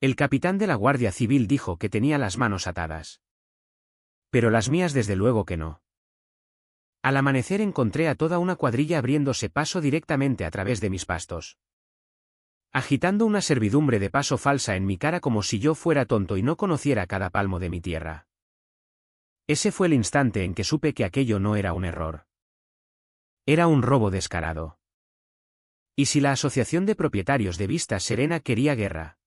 El capitán de la Guardia Civil dijo que tenía las manos atadas. Pero las mías desde luego que no. Al amanecer encontré a toda una cuadrilla abriéndose paso directamente a través de mis pastos, agitando una servidumbre de paso falsa en mi cara como si yo fuera tonto y no conociera cada palmo de mi tierra. Ese fue el instante en que supe que aquello no era un error. Era un robo descarado. ¿Y si la Asociación de Propietarios de Vista Serena quería guerra?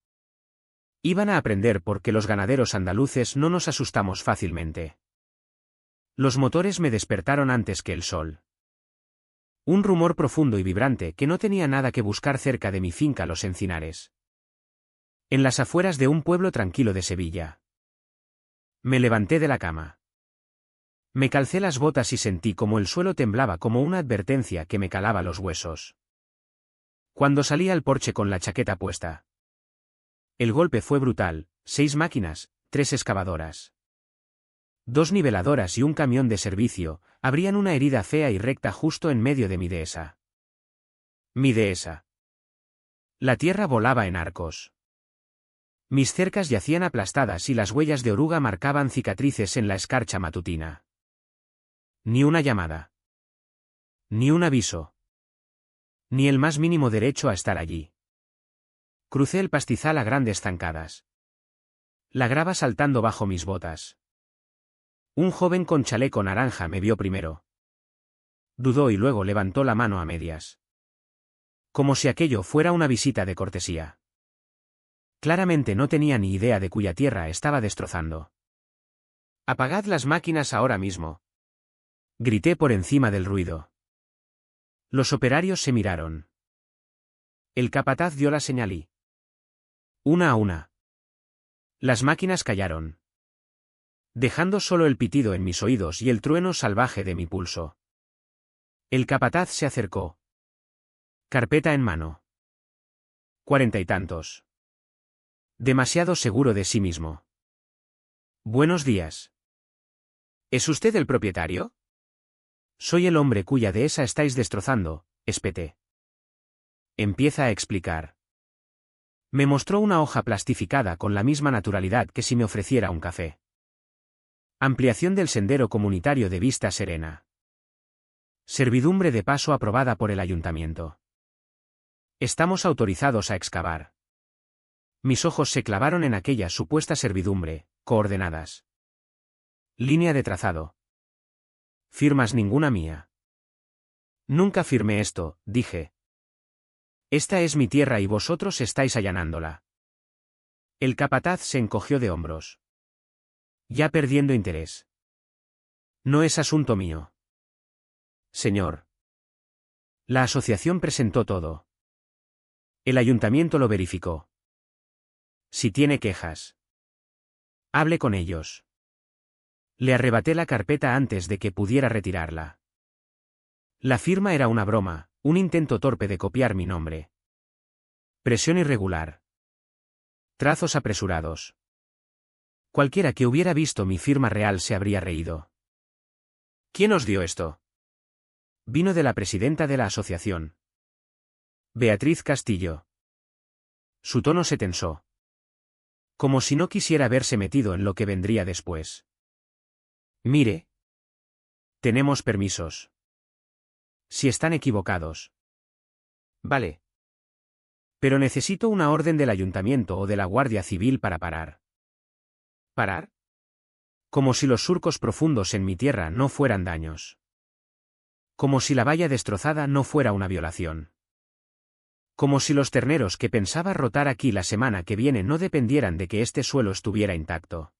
Iban a aprender por qué los ganaderos andaluces no nos asustamos fácilmente. Los motores me despertaron antes que el sol. Un rumor profundo y vibrante que no tenía nada que buscar cerca de mi finca Los Encinares, en las afueras de un pueblo tranquilo de Sevilla. Me levanté de la cama. Me calcé las botas y sentí como el suelo temblaba, como una advertencia que me calaba los huesos. Cuando salí al porche con la chaqueta puesta, el golpe fue brutal: 6 máquinas, 3 excavadoras, 2 niveladoras y un camión de servicio, abrían una herida fea y recta justo en medio de mi dehesa. Mi dehesa. La tierra volaba en arcos. Mis cercas yacían aplastadas y las huellas de oruga marcaban cicatrices en la escarcha matutina. Ni una llamada. Ni un aviso. Ni el más mínimo derecho a estar allí. Crucé el pastizal a grandes zancadas, la grava saltando bajo mis botas. Un joven con chaleco naranja me vio primero. Dudó y luego levantó la mano a medias, como si aquello fuera una visita de cortesía. Claramente no tenía ni idea de cuya tierra estaba destrozando. «Apagad las máquinas ahora mismo», grité por encima del ruido. Los operarios se miraron. El capataz dio la señal y, una a una, las máquinas callaron, dejando solo el pitido en mis oídos y el trueno salvaje de mi pulso. El capataz se acercó, carpeta en mano. 40 y tantos. Demasiado seguro de sí mismo. «Buenos días. ¿Es usted el propietario?» «Soy el hombre cuya dehesa estáis destrozando», espeté. «Empieza a explicar». Me mostró una hoja plastificada con la misma naturalidad que si me ofreciera un café. Ampliación del sendero comunitario de Vista Serena. Servidumbre de paso aprobada por el ayuntamiento. Estamos autorizados a excavar. Mis ojos se clavaron en aquella supuesta servidumbre: coordenadas, línea de trazado. Firmas ninguna mía. Nunca firmé esto, dije. Esta es mi tierra y vosotros estáis allanándola. El capataz se encogió de hombros, ya perdiendo interés. No es asunto mío, señor. La asociación presentó todo. El ayuntamiento lo verificó. Si tiene quejas, hable con ellos. Le arrebaté la carpeta antes de que pudiera retirarla. La firma era una broma, un intento torpe de copiar mi nombre. Presión irregular. Trazos apresurados. Cualquiera que hubiera visto mi firma real se habría reído. ¿Quién os dio esto? Vino de la presidenta de la asociación, Beatriz Castillo. Su tono se tensó, como si no quisiera verse metido en lo que vendría después. Mire. Tenemos permisos. Si están equivocados. Vale. Pero necesito una orden del ayuntamiento o de la Guardia Civil para parar. ¿Parar? Como si los surcos profundos en mi tierra no fueran daños. Como si la valla destrozada no fuera una violación. Como si los terneros que pensaba rotar aquí la semana que viene no dependieran de que este suelo estuviera intacto.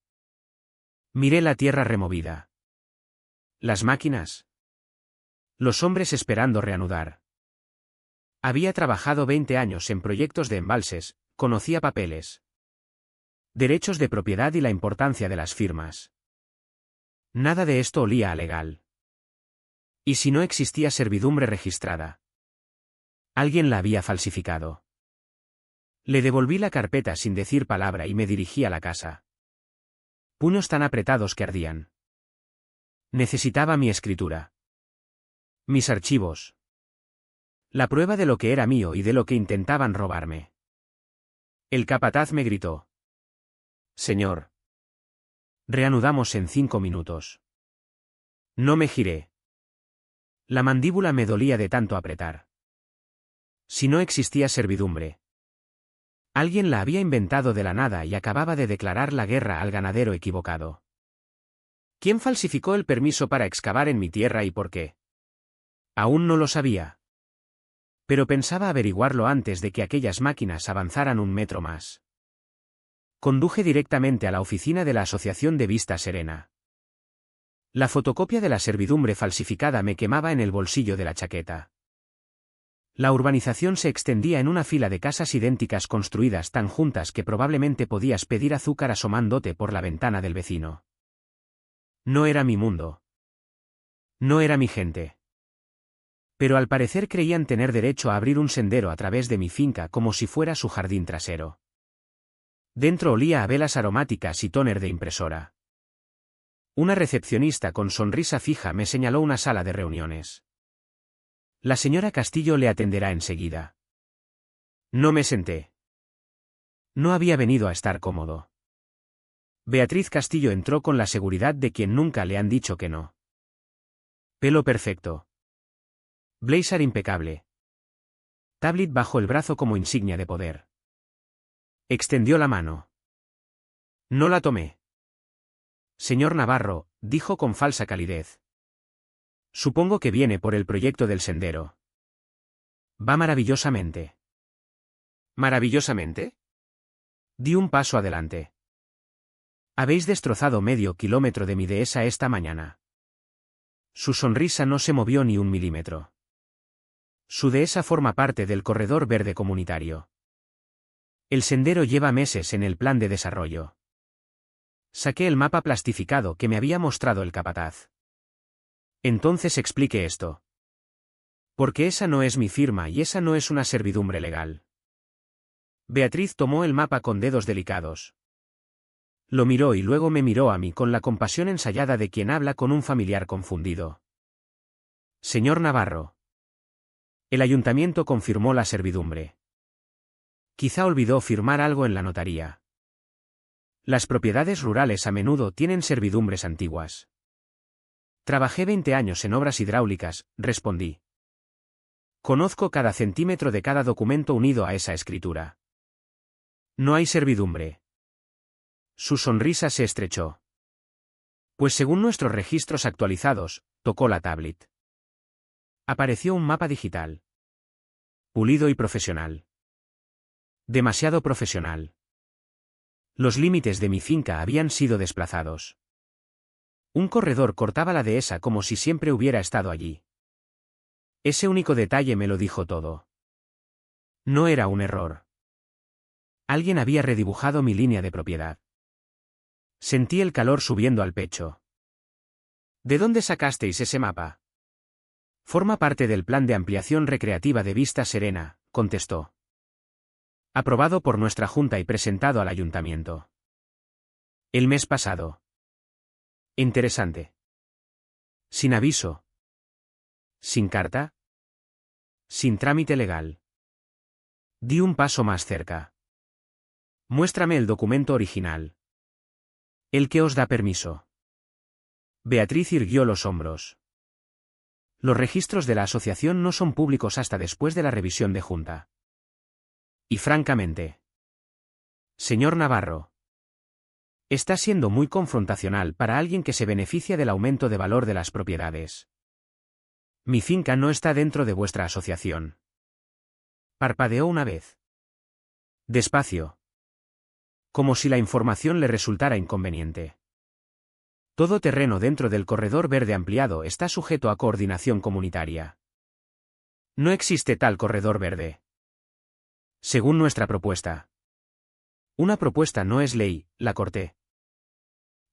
Miré la tierra removida. Las máquinas. Los hombres esperando reanudar. Había trabajado 20 años en proyectos de embalses, conocía papeles, derechos de propiedad y la importancia de las firmas. Nada de esto olía a legal. ¿Y si no existía servidumbre registrada? Alguien la había falsificado. Le devolví la carpeta sin decir palabra y me dirigí a la casa. Puños tan apretados que ardían. Necesitaba mi escritura. Mis archivos. La prueba de lo que era mío y de lo que intentaban robarme. El capataz me gritó. Señor. Reanudamos en 5 minutos. No me giré. La mandíbula me dolía de tanto apretar. Si no existía servidumbre. Alguien la había inventado de la nada y acababa de declarar la guerra al ganadero equivocado. ¿Quién falsificó el permiso para excavar en mi tierra y por qué? Aún no lo sabía. Pero pensaba averiguarlo antes de que aquellas máquinas avanzaran 1 metro más. Conduje directamente a la oficina de la Asociación de Vista Serena. La fotocopia de la servidumbre falsificada me quemaba en el bolsillo de la chaqueta. La urbanización se extendía en una fila de casas idénticas construidas tan juntas que probablemente podías pedir azúcar asomándote por la ventana del vecino. No era mi mundo. No era mi gente. Pero al parecer creían tener derecho a abrir un sendero a través de mi finca como si fuera su jardín trasero. Dentro olía a velas aromáticas y tóner de impresora. Una recepcionista con sonrisa fija me señaló una sala de reuniones. La señora Castillo le atenderá enseguida. No me senté. No había venido a estar cómodo. Beatriz Castillo entró con la seguridad de quien nunca le han dicho que no. Pelo perfecto. Blazer impecable. Tablet bajo el brazo como insignia de poder. Extendió la mano. No la tomé. Señor Navarro, dijo con falsa calidez. Supongo que viene por el proyecto del sendero. Va maravillosamente. ¿Maravillosamente? Di un paso adelante. Habéis destrozado medio kilómetro de mi dehesa esta mañana. Su sonrisa no se movió ni 1 milímetro. Su dehesa forma parte del corredor verde comunitario. El sendero lleva meses en el plan de desarrollo. Saqué el mapa plastificado que me había mostrado el capataz. Entonces explique esto. Porque esa no es mi firma y esa no es una servidumbre legal. Beatriz tomó el mapa con dedos delicados. Lo miró y luego me miró a mí con la compasión ensayada de quien habla con un familiar confundido. Señor Navarro. El ayuntamiento confirmó la servidumbre. Quizá olvidó firmar algo en la notaría. Las propiedades rurales a menudo tienen servidumbres antiguas. Trabajé 20 años en obras hidráulicas, respondí. Conozco cada centímetro de cada documento unido a esa escritura. No hay servidumbre. Su sonrisa se estrechó. Pues según nuestros registros actualizados, tocó la tablet. Apareció un mapa digital. Pulido y profesional. Demasiado profesional. Los límites de mi finca habían sido desplazados. Un corredor cortaba la dehesa como si siempre hubiera estado allí. Ese único detalle me lo dijo todo. No era un error. Alguien había redibujado mi línea de propiedad. Sentí el calor subiendo al pecho. ¿De dónde sacasteis ese mapa? Forma parte del plan de ampliación recreativa de Vista Serena, contestó. Aprobado por nuestra junta y presentado al ayuntamiento. El mes pasado. Interesante. Sin aviso. Sin carta. Sin trámite legal. Di un paso más cerca. Muéstrame el documento original. ¿El que os da permiso? Beatriz irguió los hombros. Los registros de la asociación no son públicos hasta después de la revisión de junta. Y francamente. Señor Navarro. Está siendo muy confrontacional para alguien que se beneficia del aumento de valor de las propiedades. Mi finca no está dentro de vuestra asociación. Parpadeó una vez. Despacio. Como si la información le resultara inconveniente. Todo terreno dentro del corredor verde ampliado está sujeto a coordinación comunitaria. No existe tal corredor verde. Según nuestra propuesta. Una propuesta no es ley, la corté.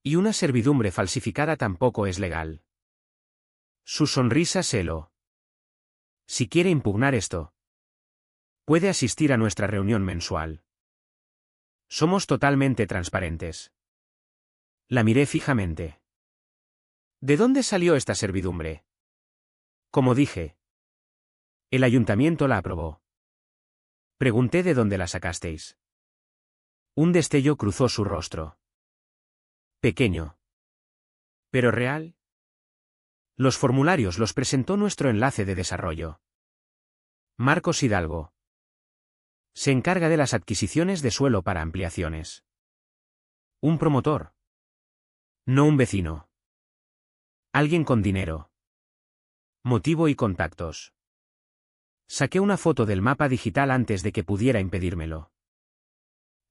Y una servidumbre falsificada tampoco es legal. Su sonrisa se heló. Si quiere impugnar esto, puede asistir a nuestra reunión mensual. Somos totalmente transparentes. La miré fijamente. ¿De dónde salió esta servidumbre? Como dije. El ayuntamiento la aprobó. Pregunté de dónde la sacasteis. Un destello cruzó su rostro. Pequeño. ¿Pero real? Los formularios los presentó nuestro enlace de desarrollo. Marcos Hidalgo. Se encarga de las adquisiciones de suelo para ampliaciones. Un promotor. No un vecino. Alguien con dinero. Motivo y contactos. Saqué una foto del mapa digital antes de que pudiera impedírmelo.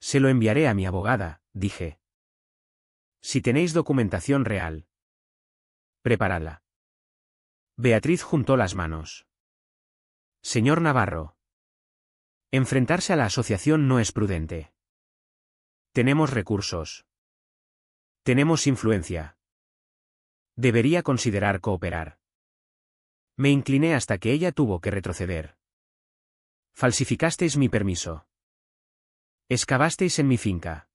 Se lo enviaré a mi abogada, dije. Si tenéis documentación real. Preparadla. Beatriz juntó las manos. Señor Navarro. Enfrentarse a la asociación no es prudente. Tenemos recursos. Tenemos influencia. Debería considerar cooperar. Me incliné hasta que ella tuvo que retroceder. Falsificasteis mi permiso. Excavasteis en mi finca.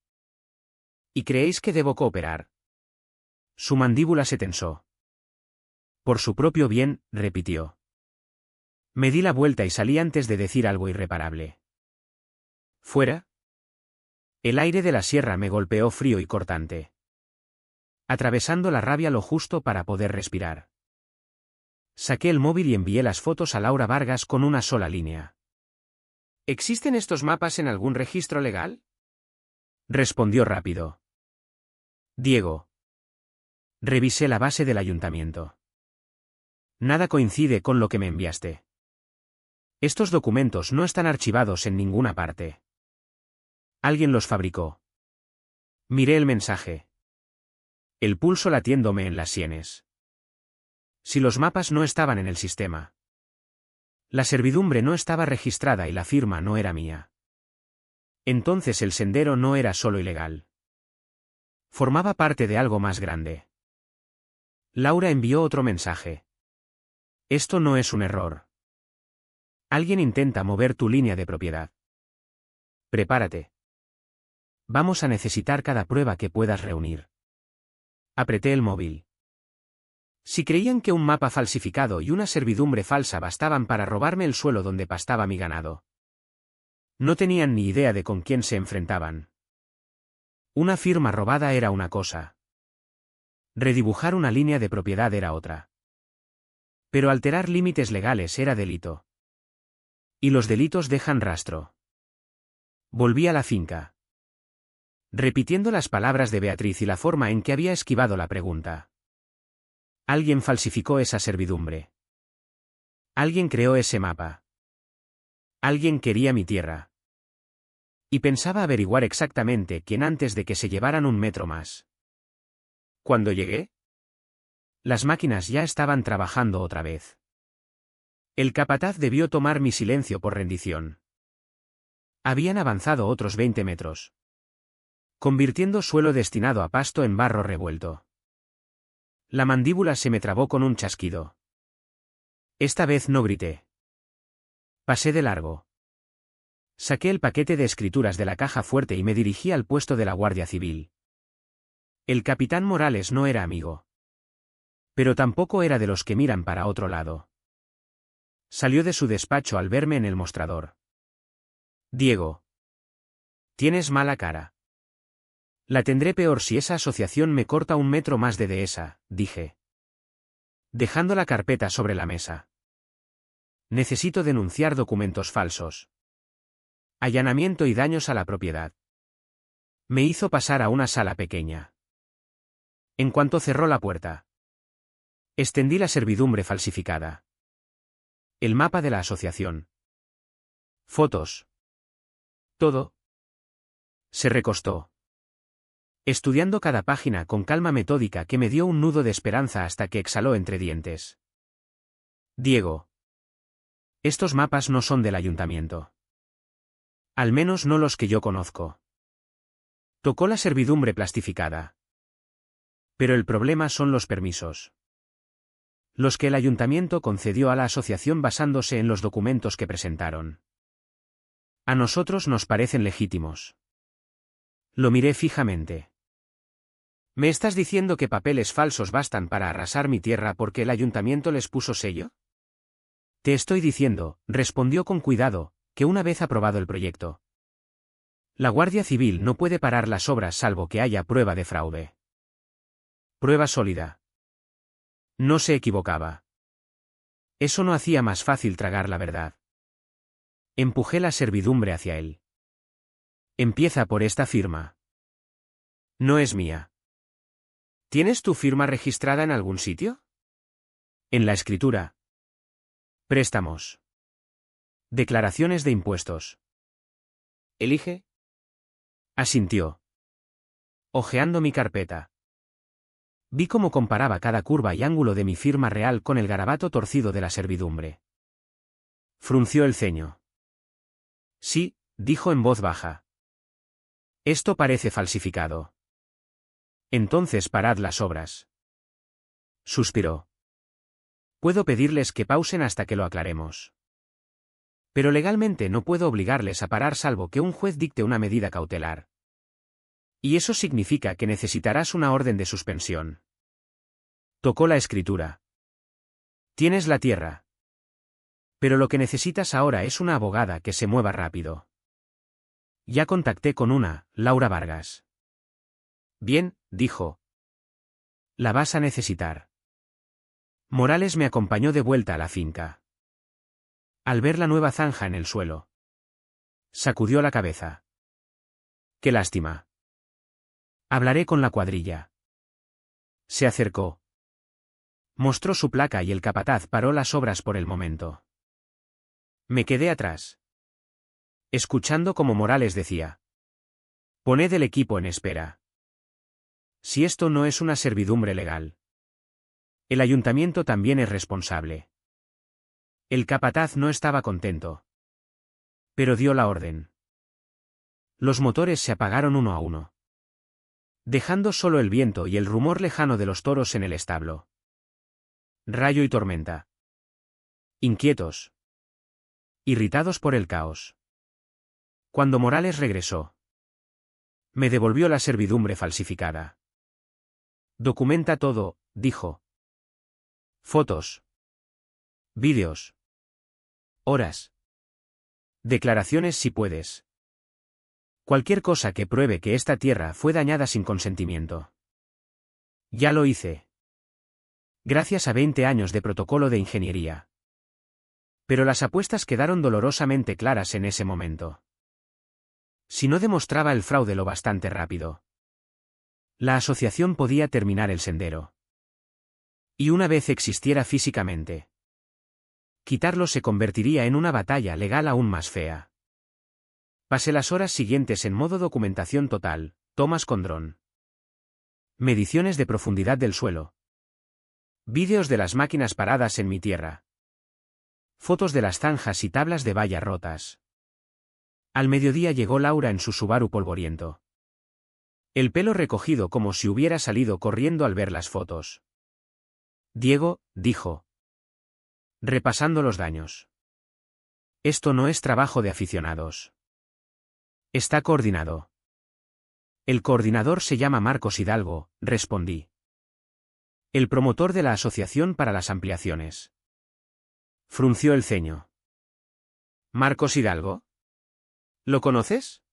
¿Y creéis que debo cooperar? Su mandíbula se tensó. Por su propio bien, repitió. Me di la vuelta y salí antes de decir algo irreparable. ¿Fuera? El aire de la sierra me golpeó frío y cortante. Atravesando la rabia lo justo para poder respirar. Saqué el móvil y envié las fotos a Laura Vargas con una sola línea. ¿Existen estos mapas en algún registro legal? Respondió rápido. Diego. Revisé la base del ayuntamiento. Nada coincide con lo que me enviaste. Estos documentos no están archivados en ninguna parte. Alguien los fabricó. Miré el mensaje. El pulso latiéndome en las sienes. Si los mapas no estaban en el sistema. La servidumbre no estaba registrada y la firma no era mía. Entonces el sendero no era solo ilegal. Formaba parte de algo más grande. Laura envió otro mensaje. Esto no es un error. Alguien intenta mover tu línea de propiedad. Prepárate. Vamos a necesitar cada prueba que puedas reunir. Apreté el móvil. Si creían que un mapa falsificado y una servidumbre falsa bastaban para robarme el suelo donde pastaba mi ganado. No tenían ni idea de con quién se enfrentaban. Una firma robada era una cosa. Redibujar una línea de propiedad era otra. Pero alterar límites legales era delito. Y los delitos dejan rastro. Volví a la finca. Repitiendo las palabras de Beatriz y la forma en que había esquivado la pregunta. Alguien falsificó esa servidumbre. Alguien creó ese mapa. Alguien quería mi tierra. Y pensaba averiguar exactamente quién antes de que se llevaran un metro más. Cuando llegué, las máquinas ya estaban trabajando otra vez. El capataz debió tomar mi silencio por rendición. Habían avanzado otros 20 metros. Convirtiendo suelo destinado a pasto en barro revuelto. La mandíbula se me trabó con un chasquido. Esta vez no grité. Pasé de largo. Saqué el paquete de escrituras de la caja fuerte y me dirigí al puesto de la Guardia Civil. El capitán Morales no era amigo. Pero tampoco era de los que miran para otro lado. Salió de su despacho al verme en el mostrador. Diego. Tienes mala cara. La tendré peor si esa asociación me corta un metro más de dehesa, dije. Dejando la carpeta sobre la mesa. Necesito denunciar documentos falsos. Allanamiento y daños a la propiedad. Me hizo pasar a una sala pequeña. En cuanto cerró la puerta. Extendí la servidumbre falsificada. El mapa de la asociación. Fotos. Todo. Se recostó. Estudiando cada página con calma metódica que me dio un nudo de esperanza hasta que exhaló entre dientes. Diego. Estos mapas no son del ayuntamiento. Al menos no los que yo conozco. Tocó la servidumbre plastificada. Pero el problema son los permisos. Los que el ayuntamiento concedió a la asociación basándose en los documentos que presentaron. A nosotros nos parecen legítimos. Lo miré fijamente. ¿Me estás diciendo que papeles falsos bastan para arrasar mi tierra porque el ayuntamiento les puso sello? Te estoy diciendo, respondió con cuidado, que una vez aprobado el proyecto. La Guardia Civil no puede parar las obras salvo que haya prueba de fraude. Prueba sólida. No se equivocaba. Eso no hacía más fácil tragar la verdad. Empujé la servidumbre hacia él. Empieza por esta firma. No es mía. ¿Tienes tu firma registrada en algún sitio? En la escritura. Préstamos. Declaraciones de impuestos. Elige. Asintió. Hojeando mi carpeta. Vi cómo comparaba cada curva y ángulo de mi firma real con el garabato torcido de la servidumbre. Frunció el ceño. Sí, dijo en voz baja. Esto parece falsificado. Entonces parad las obras. Suspiró. Puedo pedirles que pausen hasta que lo aclaremos. Pero legalmente no puedo obligarles a parar salvo que un juez dicte una medida cautelar. Y eso significa que necesitarás una orden de suspensión. Tocó la escritura. Tienes la tierra. Pero lo que necesitas ahora es una abogada que se mueva rápido. Ya contacté con una, Laura Vargas. Bien, dijo. La vas a necesitar. Morales me acompañó de vuelta a la finca. Al ver la nueva zanja en el suelo, sacudió la cabeza. Qué lástima. Hablaré con la cuadrilla. Se acercó. Mostró su placa y el capataz paró las obras por el momento. Me quedé atrás, escuchando como Morales decía: poned el equipo en espera. Si esto no es una servidumbre legal, el ayuntamiento también es responsable. El capataz no estaba contento, pero dio la orden. Los motores se apagaron uno a uno, dejando solo el viento y el rumor lejano de los toros en el establo. Rayo y tormenta. Inquietos. Irritados por el caos. Cuando Morales regresó, me devolvió la servidumbre falsificada. Documenta todo, dijo. Fotos. Vídeos. Horas. Declaraciones si puedes. Cualquier cosa que pruebe que esta tierra fue dañada sin consentimiento. Ya lo hice. Gracias a 20 años de protocolo de ingeniería. Pero las apuestas quedaron dolorosamente claras en ese momento. Si no demostraba el fraude lo bastante rápido, la asociación podía terminar el sendero. Y una vez existiera físicamente, quitarlo se convertiría en una batalla legal aún más fea. Pasé las horas siguientes en modo documentación total, tomas con dron. Mediciones de profundidad del suelo. Vídeos de las máquinas paradas en mi tierra. Fotos de las zanjas y tablas de vallas rotas. Al mediodía llegó Laura en su Subaru polvoriento. El pelo recogido como si hubiera salido corriendo al ver las fotos. Diego, dijo, repasando los daños. Esto no es trabajo de aficionados. Está coordinado. El coordinador se llama Marcos Hidalgo, respondí. El promotor de la Asociación para las Ampliaciones. Frunció el ceño. ¿Marcos Hidalgo? ¿Lo conoces?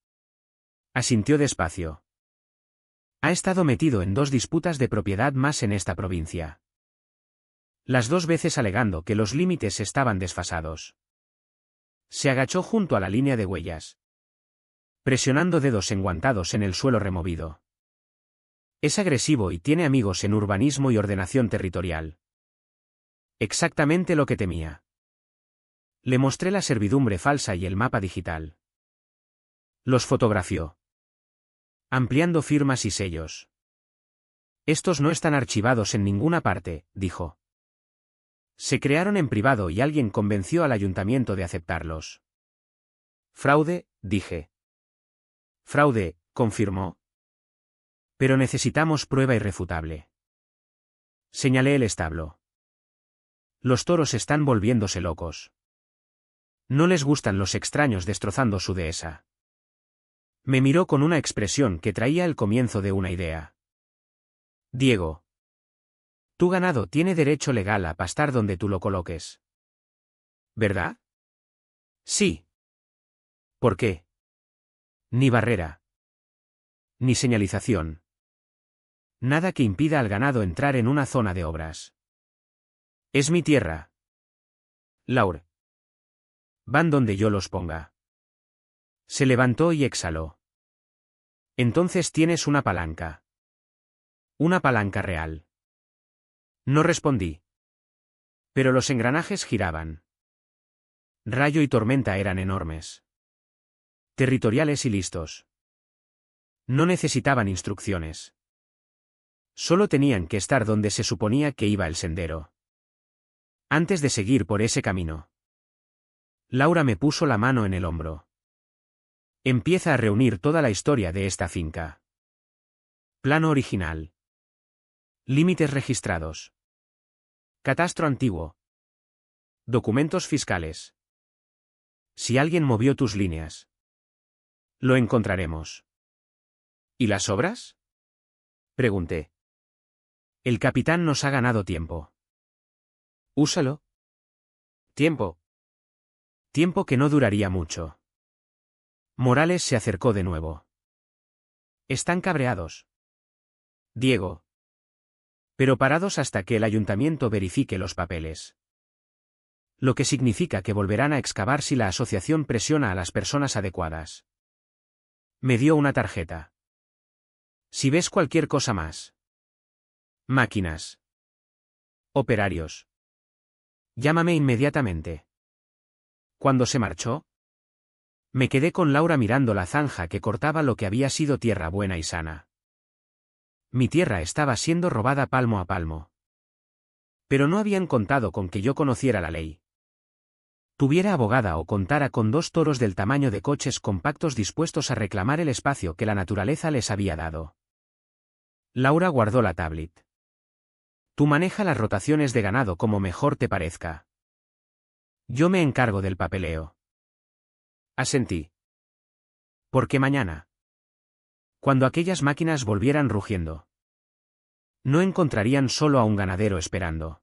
Asintió despacio. Ha estado metido en 2 disputas de propiedad más en esta provincia. Las 2 veces alegando que los límites estaban desfasados. Se agachó junto a la línea de huellas, presionando dedos enguantados en el suelo removido. Es agresivo y tiene amigos en urbanismo y ordenación territorial. Exactamente lo que temía. Le mostré la servidumbre falsa y el mapa digital. Los fotografió, ampliando firmas y sellos. Estos no están archivados en ninguna parte, dijo. Se crearon en privado y alguien convenció al ayuntamiento de aceptarlos. Fraude, dije. Fraude, confirmó. Pero necesitamos prueba irrefutable. Señalé el establo. Los toros están volviéndose locos. No les gustan los extraños destrozando su dehesa. Me miró con una expresión que traía el comienzo de una idea. Diego. Tu ganado tiene derecho legal a pastar donde tú lo coloques. ¿Verdad? Sí. ¿Por qué? Ni barrera. Ni señalización. Nada que impida al ganado entrar en una zona de obras. Es mi tierra. Laure. Van donde yo los ponga. Se levantó y exhaló. Entonces tienes una palanca. Una palanca real. No respondí. Pero los engranajes giraban. Rayo y tormenta eran enormes. Territoriales y listos. No necesitaban instrucciones. Solo tenían que estar donde se suponía que iba el sendero. Antes de seguir por ese camino. Laura me puso la mano en el hombro. Empieza a reunir toda la historia de esta finca. Plano original. Límites registrados. Catastro antiguo. Documentos fiscales. Si alguien movió tus líneas. Lo encontraremos. ¿Y las obras? Pregunté. El capitán nos ha ganado tiempo. Úsalo. Tiempo. Tiempo que no duraría mucho. Morales se acercó de nuevo. Están cabreados. Diego. Pero parados hasta que el ayuntamiento verifique los papeles. Lo que significa que volverán a excavar si la asociación presiona a las personas adecuadas. Me dio una tarjeta. Si ves cualquier cosa más. Máquinas. Operarios. Llámame inmediatamente. Cuando se marchó, me quedé con Laura mirando la zanja que cortaba lo que había sido tierra buena y sana. Mi tierra estaba siendo robada palmo a palmo. Pero no habían contado con que yo conociera la ley. Tuviera abogada o contara con 2 toros del tamaño de coches compactos dispuestos a reclamar el espacio que la naturaleza les había dado. Laura guardó la tablet. Tú maneja las rotaciones de ganado como mejor te parezca. Yo me encargo del papeleo. Asentí. Porque mañana, cuando aquellas máquinas volvieran rugiendo, no encontrarían solo a un ganadero esperando.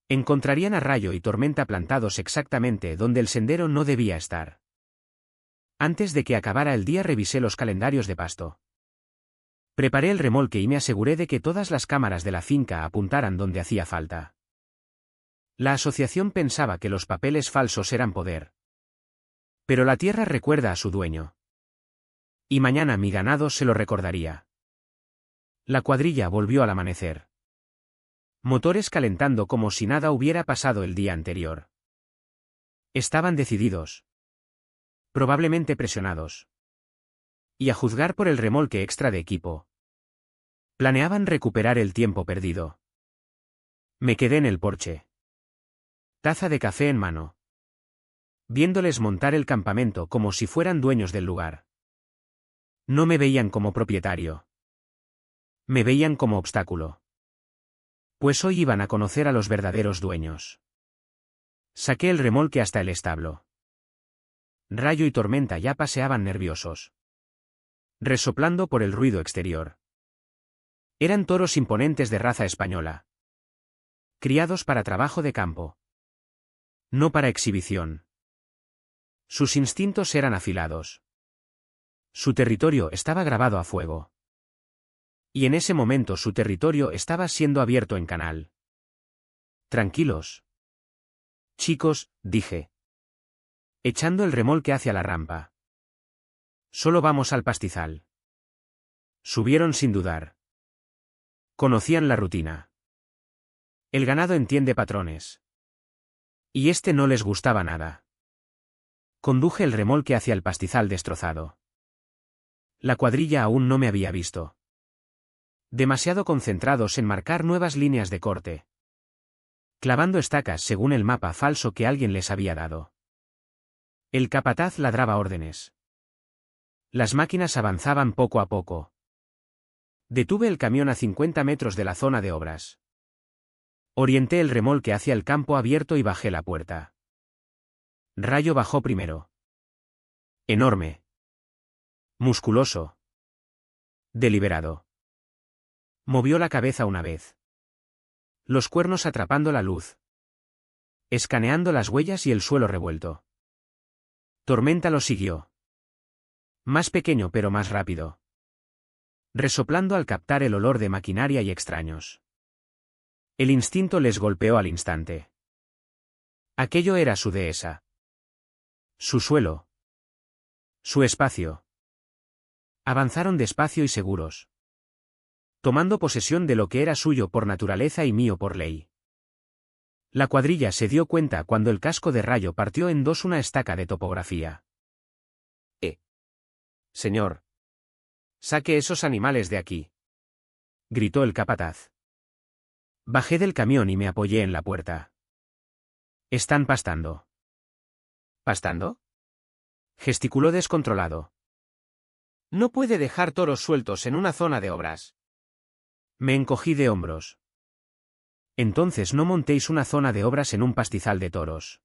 Encontrarían a Rayo y Tormenta plantados exactamente donde el sendero no debía estar. Antes de que acabara el día revisé los calendarios de pasto. Preparé el remolque y me aseguré de que todas las cámaras de la finca apuntaran donde hacía falta. La asociación pensaba que los papeles falsos eran poder. Pero la tierra recuerda a su dueño. Y mañana mi ganado se lo recordaría. La cuadrilla volvió al amanecer. Motores calentando como si nada hubiera pasado el día anterior. Estaban decididos. Probablemente presionados. Y a juzgar por el remolque extra de equipo. Planeaban recuperar el tiempo perdido. Me quedé en el porche. Taza de café en mano. Viéndoles montar el campamento como si fueran dueños del lugar. No me veían como propietario. Me veían como obstáculo. Pues hoy iban a conocer a los verdaderos dueños. Saqué el remolque hasta el establo. Rayo y Tormenta ya paseaban nerviosos. Resoplando por el ruido exterior. Eran toros imponentes de raza española. Criados para trabajo de campo. No para exhibición. Sus instintos eran afilados. Su territorio estaba grabado a fuego. Y en ese momento su territorio estaba siendo abierto en canal. Tranquilos. Chicos, dije. Echando el remolque hacia la rampa. Solo vamos al pastizal. Subieron sin dudar. Conocían la rutina. El ganado entiende patrones. Y este no les gustaba nada. Conduje el remolque hacia el pastizal destrozado. La cuadrilla aún no me había visto. Demasiado concentrados en marcar nuevas líneas de corte. Clavando estacas según el mapa falso que alguien les había dado. El capataz ladraba órdenes. Las máquinas avanzaban poco a poco. Detuve el camión a 50 metros de la zona de obras. Orienté el remolque hacia el campo abierto y bajé la puerta. Rayo bajó primero. Enorme. Musculoso. Deliberado. Movió la cabeza una vez. Los cuernos atrapando la luz. Escaneando las huellas y el suelo revuelto. Tormenta lo siguió. Más pequeño pero más rápido. Resoplando al captar el olor de maquinaria y extraños. El instinto les golpeó al instante. Aquello era su dehesa. Su suelo. Su espacio. Avanzaron despacio y seguros. Tomando posesión de lo que era suyo por naturaleza y mío por ley. La cuadrilla se dio cuenta cuando el casco de Rayo partió en dos una estaca de topografía. Señor. Saque esos animales de aquí. Gritó el capataz. Bajé del camión y me apoyé en la puerta. Están pastando. ¿Pastando? Gesticuló descontrolado. No puede dejar toros sueltos en una zona de obras. Me encogí de hombros. Entonces no montéis una zona de obras en un pastizal de toros.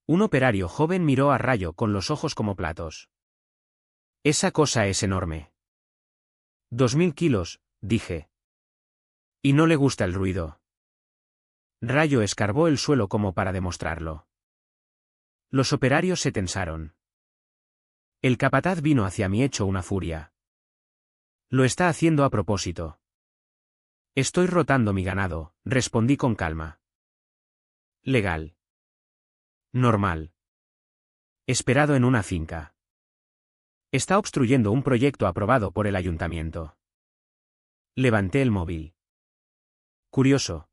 Un operario joven miró a Rayo con los ojos como platos. Esa cosa es enorme. 2000 kilos, dije. Y no le gusta el ruido. Rayo escarbó el suelo como para demostrarlo. Los operarios se tensaron. El capataz vino hacia mí hecho una furia. Lo está haciendo a propósito. Estoy rotando mi ganado, respondí con calma. Legal. Normal. Esperado en una finca. Está obstruyendo un proyecto aprobado por el ayuntamiento. Levanté el móvil. Curioso.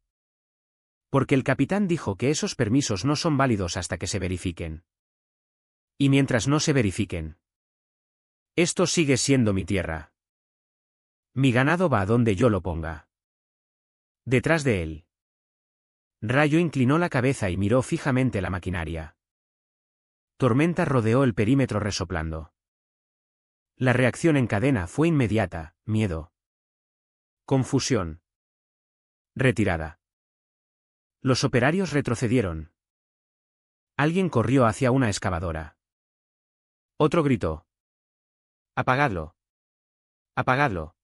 Porque el capitán dijo que esos permisos no son válidos hasta que se verifiquen. Y mientras no se verifiquen. Esto sigue siendo mi tierra. Mi ganado va a donde yo lo ponga. Detrás de él. Rayo inclinó la cabeza y miró fijamente la maquinaria. Tormenta rodeó el perímetro resoplando. La reacción en cadena fue inmediata: miedo. Confusión. Retirada. Los operarios retrocedieron. Alguien corrió hacia una excavadora. Otro gritó. Apagadlo. Apagadlo.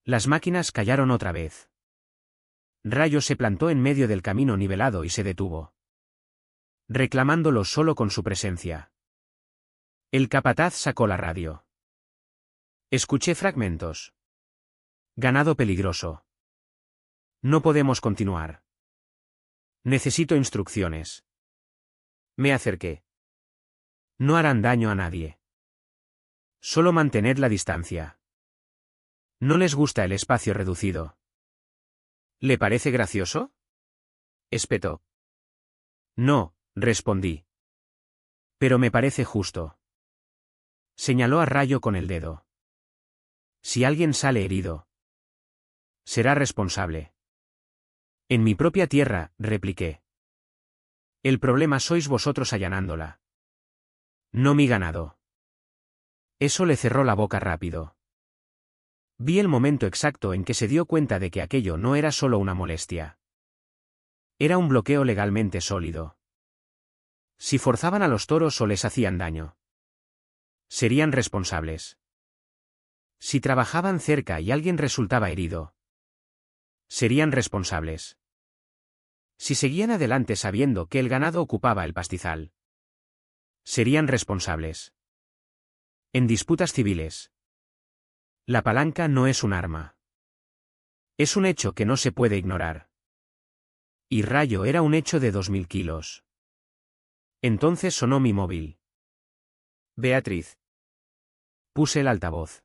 Las máquinas callaron otra vez. Rayo se plantó en medio del camino nivelado y se detuvo. Reclamándolo solo con su presencia. El capataz sacó la radio. Escuché fragmentos. Ganado peligroso. No podemos continuar. Necesito instrucciones. Me acerqué. No harán daño a nadie. Solo mantened la distancia. No les gusta el espacio reducido. ¿Le parece gracioso? Espetó. No, respondí. Pero me parece justo. Señaló a Rayo con el dedo. Si alguien sale herido, será responsable. En mi propia tierra, repliqué. El problema sois vosotros allanándola. No mi ganado. Eso le cerró la boca rápido. Vi el momento exacto en que se dio cuenta de que aquello no era solo una molestia. Era un bloqueo legalmente sólido. Si forzaban a los toros o les hacían daño, serían responsables. Si trabajaban cerca y alguien resultaba herido, serían responsables. Si seguían adelante sabiendo que el ganado ocupaba el pastizal, serían responsables. En disputas civiles, la palanca no es un arma. Es un hecho que no se puede ignorar. Y Rayo era un hecho de 2000 kilos. Entonces sonó mi móvil. Beatriz. Puse el altavoz.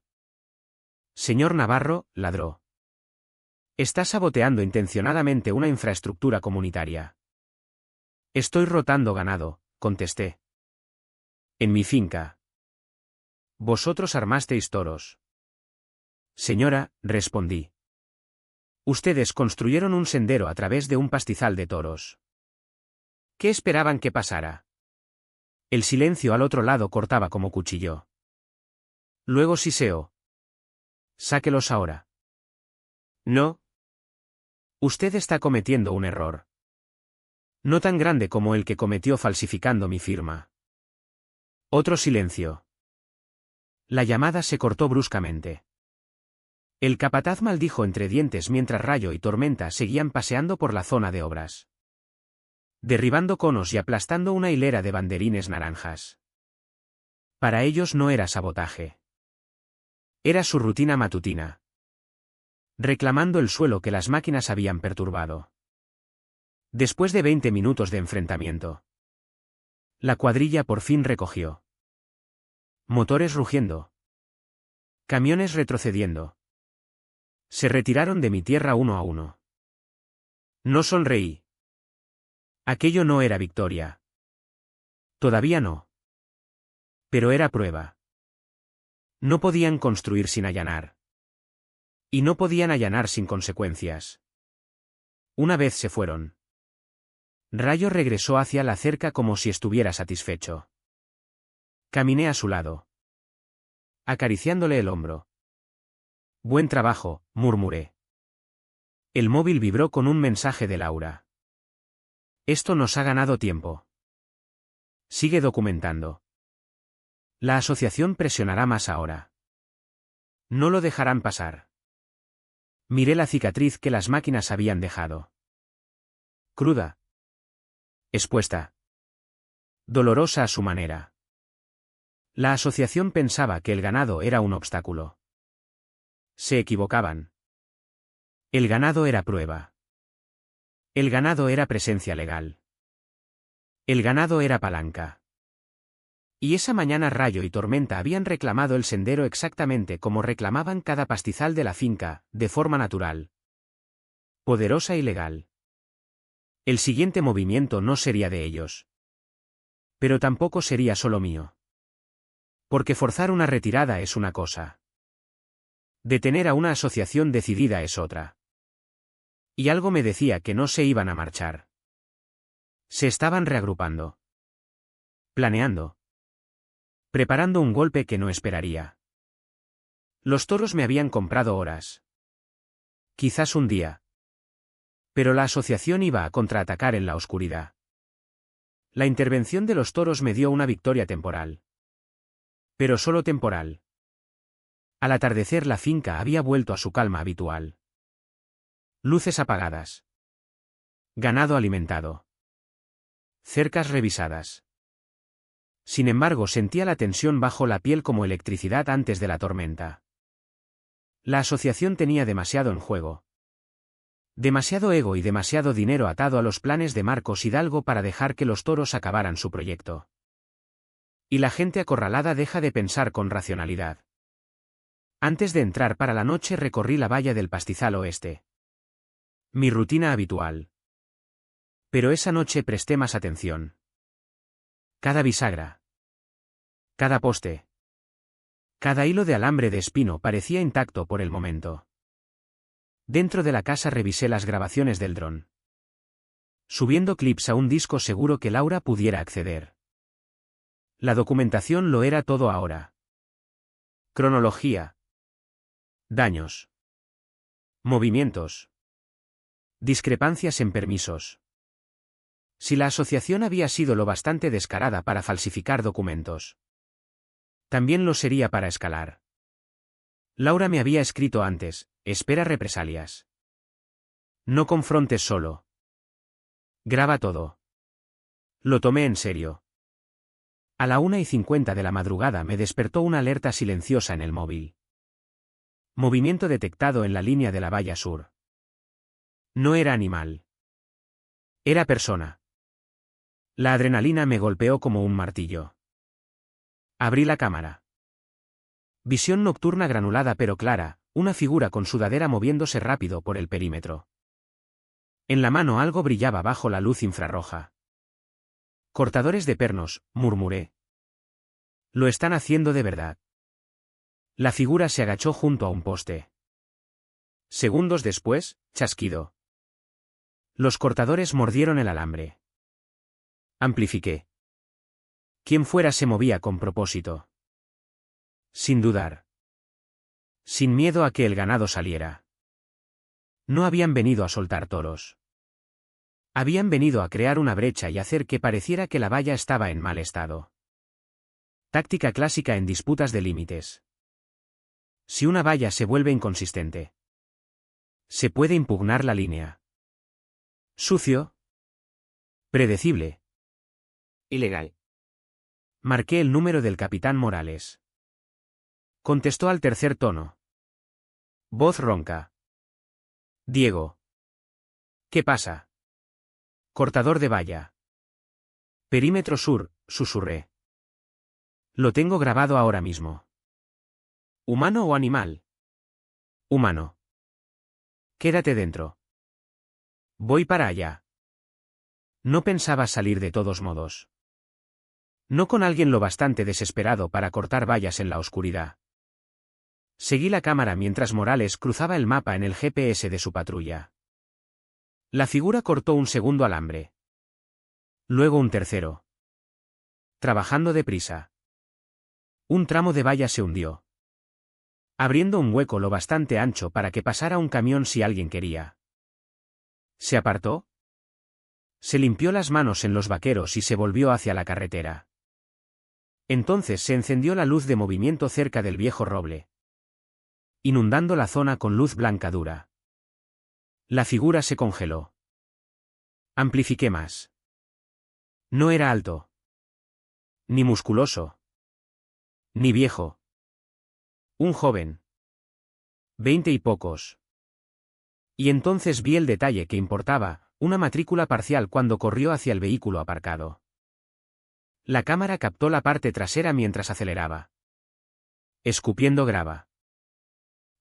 Señor Navarro, ladró. Está saboteando intencionadamente una infraestructura comunitaria. Estoy rotando ganado, contesté. En mi finca. Vosotros armasteis toros. Señora, respondí. Ustedes construyeron un sendero a través de un pastizal de toros. ¿Qué esperaban que pasara? El silencio al otro lado cortaba como cuchillo. Luego siseó. Sáquelos ahora. No. Usted está cometiendo un error. No tan grande como el que cometió falsificando mi firma. Otro silencio. La llamada se cortó bruscamente. El capataz maldijo entre dientes mientras Rayo y Tormenta seguían paseando por la zona de obras, derribando conos y aplastando una hilera de banderines naranjas. Para ellos no era sabotaje. Era su rutina matutina. Reclamando el suelo que las máquinas habían perturbado. Después de 20 minutos de enfrentamiento, la cuadrilla por fin recogió. Motores rugiendo. Camiones retrocediendo. Se retiraron de mi tierra uno a uno. No sonreí. Aquello no era victoria. Todavía no. Pero era prueba. No podían construir sin allanar. Y no podían allanar sin consecuencias. Una vez se fueron. Rayo regresó hacia la cerca como si estuviera satisfecho. Caminé a su lado, acariciándole el hombro. Buen trabajo, murmuré. El móvil vibró con un mensaje de Laura. Esto nos ha ganado tiempo. Sigue documentando. La asociación presionará más ahora. No lo dejarán pasar. Miré la cicatriz que las máquinas habían dejado. Cruda. Expuesta. Dolorosa a su manera. La asociación pensaba que el ganado era un obstáculo. Se equivocaban. El ganado era prueba. El ganado era presencia legal. El ganado era palanca. Y esa mañana Rayo y Tormenta habían reclamado el sendero exactamente como reclamaban cada pastizal de la finca, de forma natural. Poderosa y legal. El siguiente movimiento no sería de ellos. Pero tampoco sería solo mío. Porque forzar una retirada es una cosa. Detener a una asociación decidida es otra. Y algo me decía que no se iban a marchar. Se estaban reagrupando. Planeando. Preparando un golpe que no esperaría. Los toros me habían comprado horas. Quizás un día. Pero la asociación iba a contraatacar en la oscuridad. La intervención de los toros me dio una victoria temporal. Pero solo temporal. Al atardecer la finca había vuelto a su calma habitual. Luces apagadas. Ganado alimentado. Cercas revisadas. Sin embargo, sentía la tensión bajo la piel como electricidad antes de la tormenta. La asociación tenía demasiado en juego. Demasiado ego y demasiado dinero atado a los planes de Marcos Hidalgo para dejar que los toros acabaran su proyecto. Y la gente acorralada deja de pensar con racionalidad. Antes de entrar para la noche recorrí la valla del pastizal oeste. Mi rutina habitual. Pero esa noche presté más atención. Cada bisagra. Cada poste. Cada hilo de alambre de espino parecía intacto por el momento. Dentro de la casa revisé las grabaciones del dron. Subiendo clips a un disco seguro que Laura pudiera acceder. La documentación lo era todo ahora. Cronología. Daños. Movimientos. Discrepancias en permisos. Si la asociación había sido lo bastante descarada para falsificar documentos, también lo sería para escalar. Laura me había escrito antes: espera represalias. No confrontes solo. Graba todo. Lo tomé en serio. A la 1:50 de la madrugada me despertó una alerta silenciosa en el móvil. Movimiento detectado en la línea de la valla sur. No era animal. Era persona. La adrenalina me golpeó como un martillo. Abrí la cámara. Visión nocturna granulada pero clara, una figura con sudadera moviéndose rápido por el perímetro. En la mano algo brillaba bajo la luz infrarroja. Cortadores de pernos, murmuré. Lo están haciendo de verdad. La figura se agachó junto a un poste. Segundos después, chasquido. Los cortadores mordieron el alambre. Amplifiqué. Quien fuera se movía con propósito. Sin dudar. Sin miedo a que el ganado saliera. No habían venido a soltar toros. Habían venido a crear una brecha y hacer que pareciera que la valla estaba en mal estado. Táctica clásica en disputas de límites. Si una valla se vuelve inconsistente, se puede impugnar la línea. Sucio. Predecible. Ilegal. Marqué el número del capitán Morales. Contestó al tercer tono. Voz ronca. Diego. ¿Qué pasa? Cortador de valla. Perímetro sur, susurré. Lo tengo grabado ahora mismo. ¿Humano o animal? Humano. Quédate dentro. Voy para allá. No pensaba salir de todos modos. No con alguien lo bastante desesperado para cortar vallas en la oscuridad. Seguí la cámara mientras Morales cruzaba el mapa en el GPS de su patrulla. La figura cortó un segundo alambre. Luego un tercero. Trabajando deprisa. Un tramo de valla se hundió, abriendo un hueco lo bastante ancho para que pasara un camión si alguien quería. ¿Se apartó? Se limpió las manos en los vaqueros y se volvió hacia la carretera. Entonces se encendió la luz de movimiento cerca del viejo roble, inundando la zona con luz blanca dura. La figura se congeló. Amplifiqué más. No era alto. Ni musculoso. Ni viejo. Un joven. 20 y pocos. Y entonces vi el detalle que importaba, una matrícula parcial cuando corrió hacia el vehículo aparcado. La cámara captó la parte trasera mientras aceleraba. Escupiendo grava.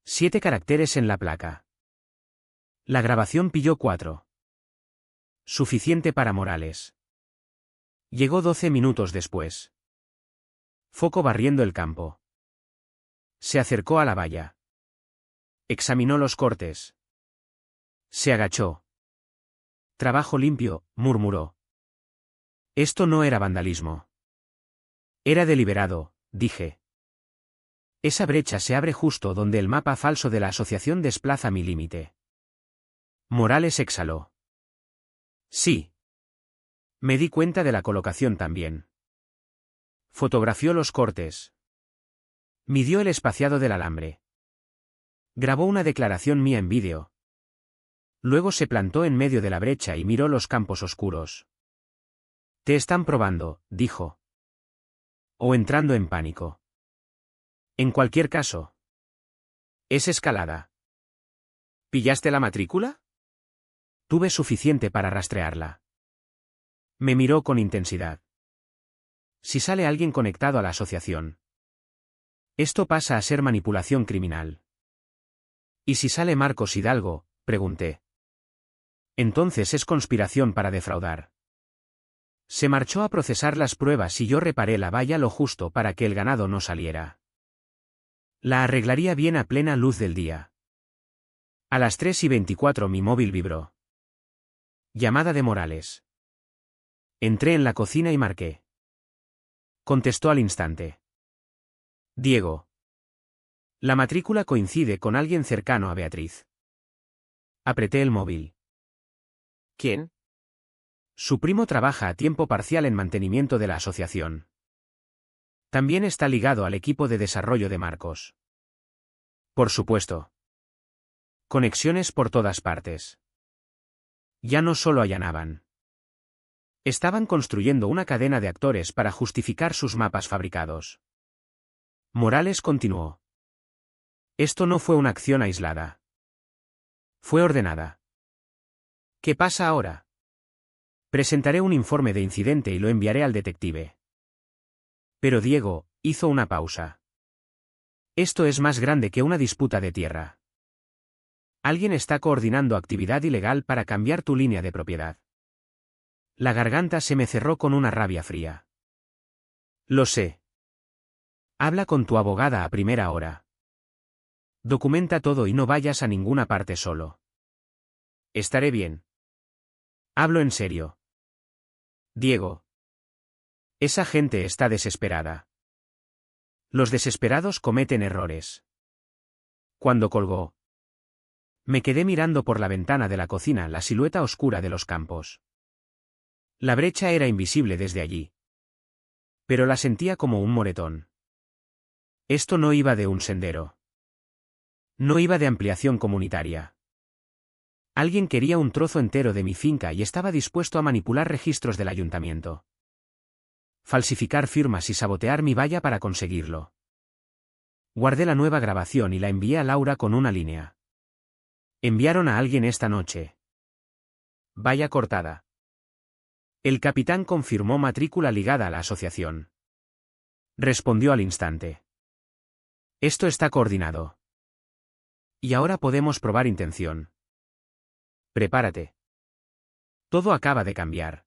7 caracteres en la placa. La grabación pilló 4. Suficiente para Morales. Llegó 12 minutos después. Foco barriendo el campo. Se acercó a la valla. Examinó los cortes. Se agachó. Trabajo limpio, murmuró. Esto no era vandalismo. Era deliberado, dije. Esa brecha se abre justo donde el mapa falso de la asociación desplaza mi límite. Morales exhaló. Sí. Me di cuenta de la colocación también. Fotografió los cortes. Midió el espaciado del alambre. Grabó una declaración mía en vídeo. Luego se plantó en medio de la brecha y miró los campos oscuros. Te están probando, dijo. O entrando en pánico. En cualquier caso. Es escalada. ¿Pillaste la matrícula? Tuve suficiente para rastrearla. Me miró con intensidad. Si sale alguien conectado a la asociación. Esto pasa a ser manipulación criminal. ¿Y si sale Marcos Hidalgo? Pregunté. Entonces es conspiración para defraudar. Se marchó a procesar las pruebas y yo reparé la valla lo justo para que el ganado no saliera. La arreglaría bien a plena luz del día. A las 3:24 mi móvil vibró. Llamada de Morales. Entré en la cocina y marqué. Contestó al instante. Diego. La matrícula coincide con alguien cercano a Beatriz. Apreté el móvil. ¿Quién? Su primo trabaja a tiempo parcial en mantenimiento de la asociación. También está ligado al equipo de desarrollo de Marcos. Por supuesto. Conexiones por todas partes. Ya no solo allanaban. Estaban construyendo una cadena de actores para justificar sus mapas fabricados. Morales continuó. Esto no fue una acción aislada. Fue ordenada. ¿Qué pasa ahora? Presentaré un informe de incidente y lo enviaré al detective. Pero Diego, hizo una pausa. Esto es más grande que una disputa de tierra. Alguien está coordinando actividad ilegal para cambiar tu línea de propiedad. La garganta se me cerró con una rabia fría. Lo sé. Habla con tu abogada a primera hora. Documenta todo y no vayas a ninguna parte solo. Estaré bien. Hablo en serio. Diego. Esa gente está desesperada. Los desesperados cometen errores. Cuando colgó, me quedé mirando por la ventana de la cocina la silueta oscura de los campos. La brecha era invisible desde allí. Pero la sentía como un moretón. Esto no iba de un sendero. No iba de ampliación comunitaria. Alguien quería un trozo entero de mi finca y estaba dispuesto a manipular registros del ayuntamiento. falsificar firmas y sabotear mi valla para conseguirlo. Guardé la nueva grabación y la envié a Laura con una línea. Enviaron a alguien esta noche. Valla cortada. El capitán confirmó matrícula ligada a la asociación. Respondió al instante. Esto está coordinado. Y ahora podemos probar intención. Prepárate. Todo acaba de cambiar.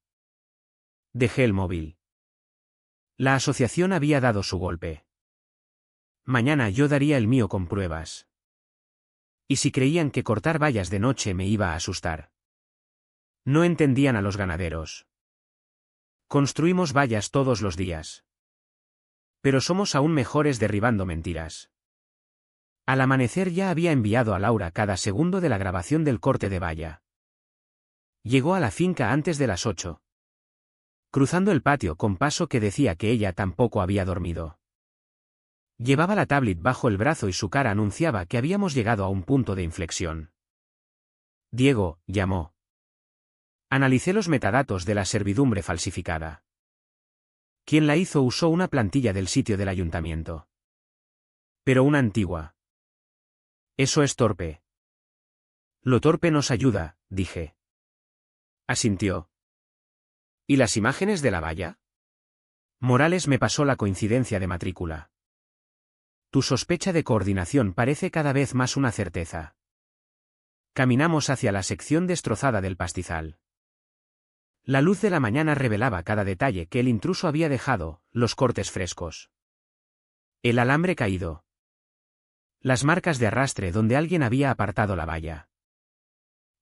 Dejé el móvil. La asociación había dado su golpe. Mañana yo daría el mío con pruebas. ¿Y si creían que cortar vallas de noche me iba a asustar? No entendían a los ganaderos. Construimos vallas todos los días. Pero somos aún mejores derribando mentiras. Al amanecer ya había enviado a Laura cada segundo de la grabación del corte de valla. Llegó a la finca antes de las 8. Cruzando el patio con paso que decía que ella tampoco había dormido. Llevaba la tablet bajo el brazo y su cara anunciaba que habíamos llegado a un punto de inflexión. Diego, llamó. Analicé los metadatos de la servidumbre falsificada. Quien la hizo usó una plantilla del sitio del ayuntamiento. Pero una antigua. Eso es torpe. Lo torpe nos ayuda, dije. Asintió. ¿Y las imágenes de la valla? Morales me pasó la coincidencia de matrícula. Tu sospecha de coordinación parece cada vez más una certeza. Caminamos hacia la sección destrozada del pastizal. La luz de la mañana revelaba cada detalle que el intruso había dejado, los cortes frescos. El alambre caído. Las marcas de arrastre donde alguien había apartado la valla.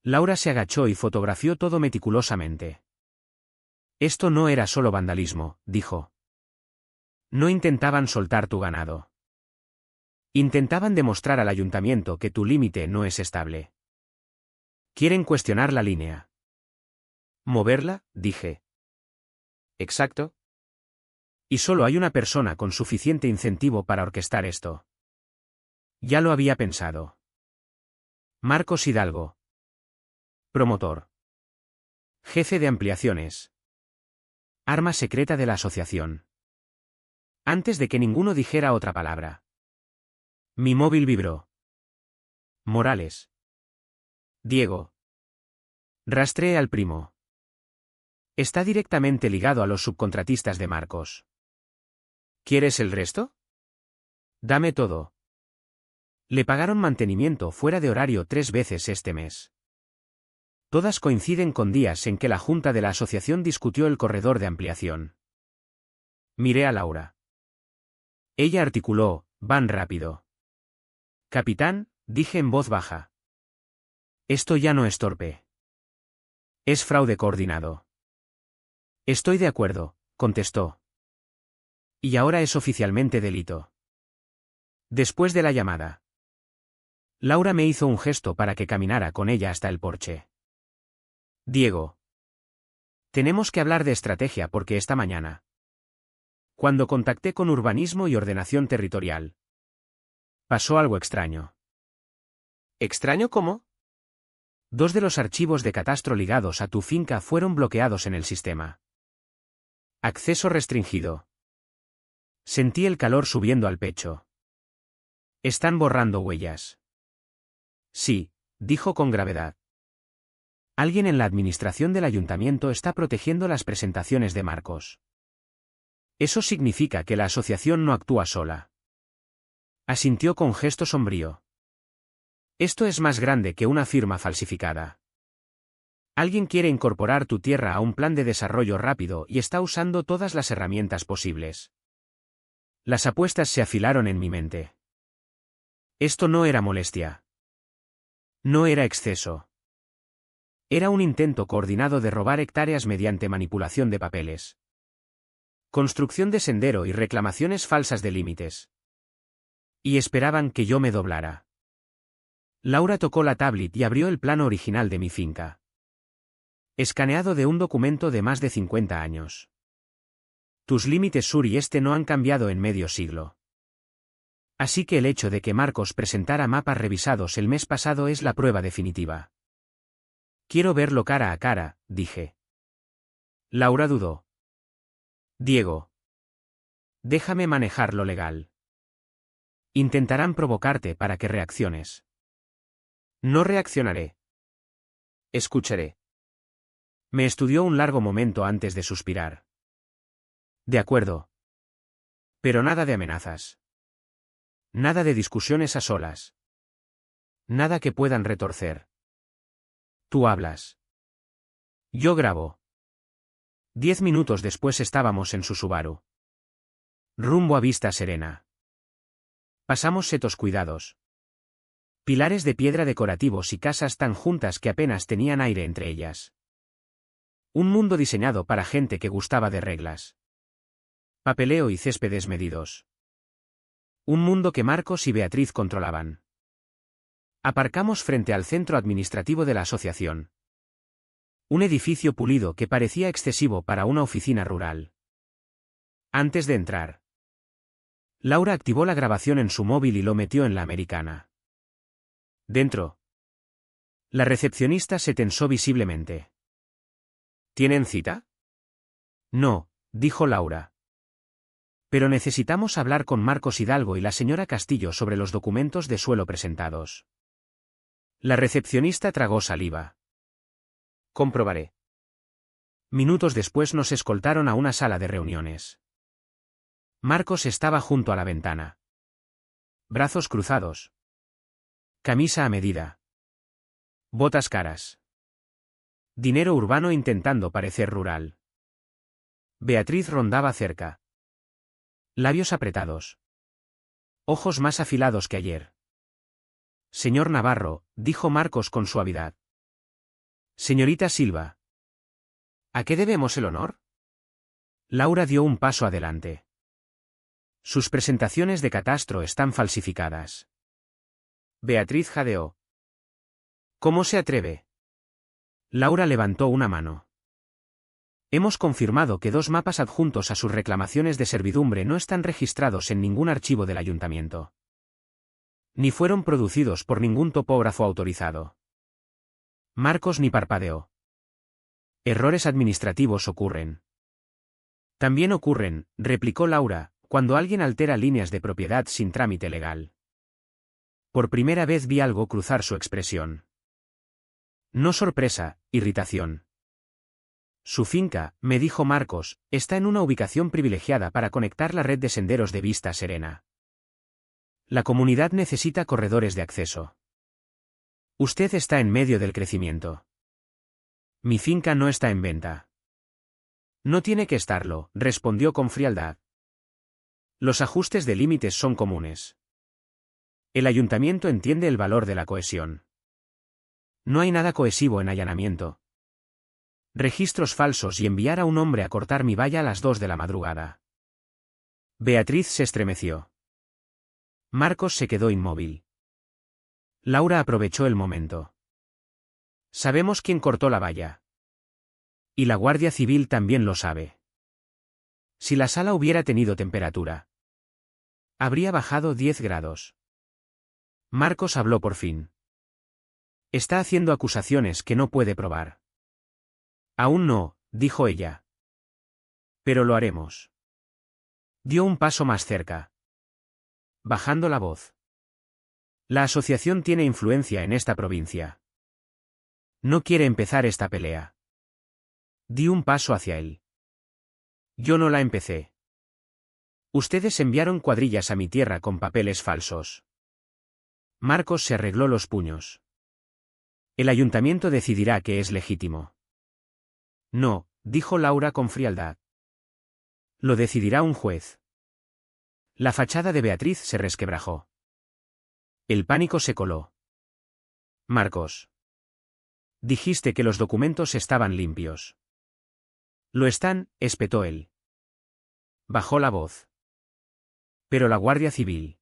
Laura se agachó y fotografió todo meticulosamente. Esto no era solo vandalismo, dijo. No intentaban soltar tu ganado. Intentaban demostrar al ayuntamiento que tu límite no es estable. Quieren cuestionar la línea. ¿Moverla?, dije. Exacto. Y solo hay una persona con suficiente incentivo para orquestar esto. Ya lo había pensado. Marcos Hidalgo. Promotor. Jefe de ampliaciones. Arma secreta de la asociación. Antes de que ninguno dijera otra palabra. Mi móvil vibró. Morales. Diego. Rastreé al primo. Está directamente ligado a los subcontratistas de Marcos. ¿Quieres el resto? Dame todo. Le pagaron mantenimiento fuera de horario 3 veces este mes. Todas coinciden con días en que la junta de la asociación discutió el corredor de ampliación. Miré a Laura. Ella articuló, van rápido. Capitán, dije en voz baja. Esto ya no es torpe. Es fraude coordinado. Estoy de acuerdo, contestó. Y ahora es oficialmente delito. Después de la llamada. Laura me hizo un gesto para que caminara con ella hasta el porche. Diego. Tenemos que hablar de estrategia porque esta mañana. Cuando contacté con Urbanismo y Ordenación Territorial. Pasó algo extraño. ¿Extraño cómo? 2 de los archivos de catastro ligados a tu finca fueron bloqueados en el sistema. Acceso restringido. Sentí el calor subiendo al pecho. Están borrando huellas. Sí, dijo con gravedad. Alguien en la administración del ayuntamiento está protegiendo las presentaciones de Marcos. Eso significa que la asociación no actúa sola. Asintió con gesto sombrío. Esto es más grande que una firma falsificada. Alguien quiere incorporar tu tierra a un plan de desarrollo rápido y está usando todas las herramientas posibles. Las apuestas se afilaron en mi mente. Esto no era molestia. No era exceso. Era un intento coordinado de robar hectáreas mediante manipulación de papeles. Construcción de sendero y reclamaciones falsas de límites. Y esperaban que yo me doblara. Laura tocó la tablet y abrió el plano original de mi finca. Escaneado de un documento de más de 50 años. Tus límites sur y este no han cambiado en medio siglo. Así que el hecho de que Marcos presentara mapas revisados el mes pasado es la prueba definitiva. Quiero verlo cara a cara, dije. Laura dudó. Diego. Déjame manejar lo legal. Intentarán provocarte para que reacciones. No reaccionaré. Escucharé. Me estudió un largo momento antes de suspirar. De acuerdo. Pero nada de amenazas. Nada de discusiones a solas. Nada que puedan retorcer. Tú hablas. Yo grabo. 10 minutos después estábamos en su Subaru. Rumbo a Vista Serena. Pasamos setos cuidados. Pilares de piedra decorativos y casas tan juntas que apenas tenían aire entre ellas. Un mundo diseñado para gente que gustaba de reglas. Papeleo y céspedes medidos. Un mundo que Marcos y Beatriz controlaban. Aparcamos frente al centro administrativo de la asociación. Un edificio pulido que parecía excesivo para una oficina rural. Antes de entrar, Laura activó la grabación en su móvil y lo metió en la americana. Dentro. La recepcionista se tensó visiblemente. ¿Tienen cita? No, dijo Laura. Pero necesitamos hablar con Marcos Hidalgo y la señora Castillo sobre los documentos de suelo presentados. La recepcionista tragó saliva. Comprobaré. Minutos después nos escoltaron a una sala de reuniones. Marcos estaba junto a la ventana. Brazos cruzados. Camisa a medida. Botas caras. Dinero urbano intentando parecer rural. Beatriz rondaba cerca. Labios apretados. Ojos más afilados que ayer. Señor Navarro, dijo Marcos con suavidad. Señorita Silva. ¿A qué debemos el honor? Laura dio un paso adelante. Sus presentaciones de catastro están falsificadas. Beatriz jadeó. ¿Cómo se atreve? Laura levantó una mano. Hemos confirmado que 2 mapas adjuntos a sus reclamaciones de servidumbre no están registrados en ningún archivo del ayuntamiento. Ni fueron producidos por ningún topógrafo autorizado. Marcos ni parpadeó. Errores administrativos ocurren. También ocurren, replicó Laura, cuando alguien altera líneas de propiedad sin trámite legal. Por primera vez vi algo cruzar su expresión. No sorpresa, irritación. Su finca, me dijo Marcos, está en una ubicación privilegiada para conectar la red de senderos de Vista Serena. La comunidad necesita corredores de acceso. Usted está en medio del crecimiento. Mi finca no está en venta. No tiene que estarlo, respondió con frialdad. Los ajustes de límites son comunes. El ayuntamiento entiende el valor de la cohesión. No hay nada cohesivo en allanamiento. Registros falsos y enviar a un hombre a cortar mi valla a las 2 de la madrugada. Beatriz se estremeció. Marcos se quedó inmóvil. Laura aprovechó el momento. Sabemos quién cortó la valla. Y la Guardia Civil también lo sabe. Si la sala hubiera tenido temperatura, habría bajado 10 grados. Marcos habló por fin. Está haciendo acusaciones que no puede probar. Aún no, dijo ella. Pero lo haremos. Dio un paso más cerca. Bajando la voz. La asociación tiene influencia en esta provincia. No quiere empezar esta pelea. Di un paso hacia él. Yo no la empecé. Ustedes enviaron cuadrillas a mi tierra con papeles falsos. Marcos se arregló los puños. El ayuntamiento decidirá que es legítimo. No, dijo Laura con frialdad. Lo decidirá un juez. La fachada de Beatriz se resquebrajó. El pánico se coló. Marcos. Dijiste que los documentos estaban limpios. Lo están, espetó él. Bajó la voz. Pero la Guardia Civil.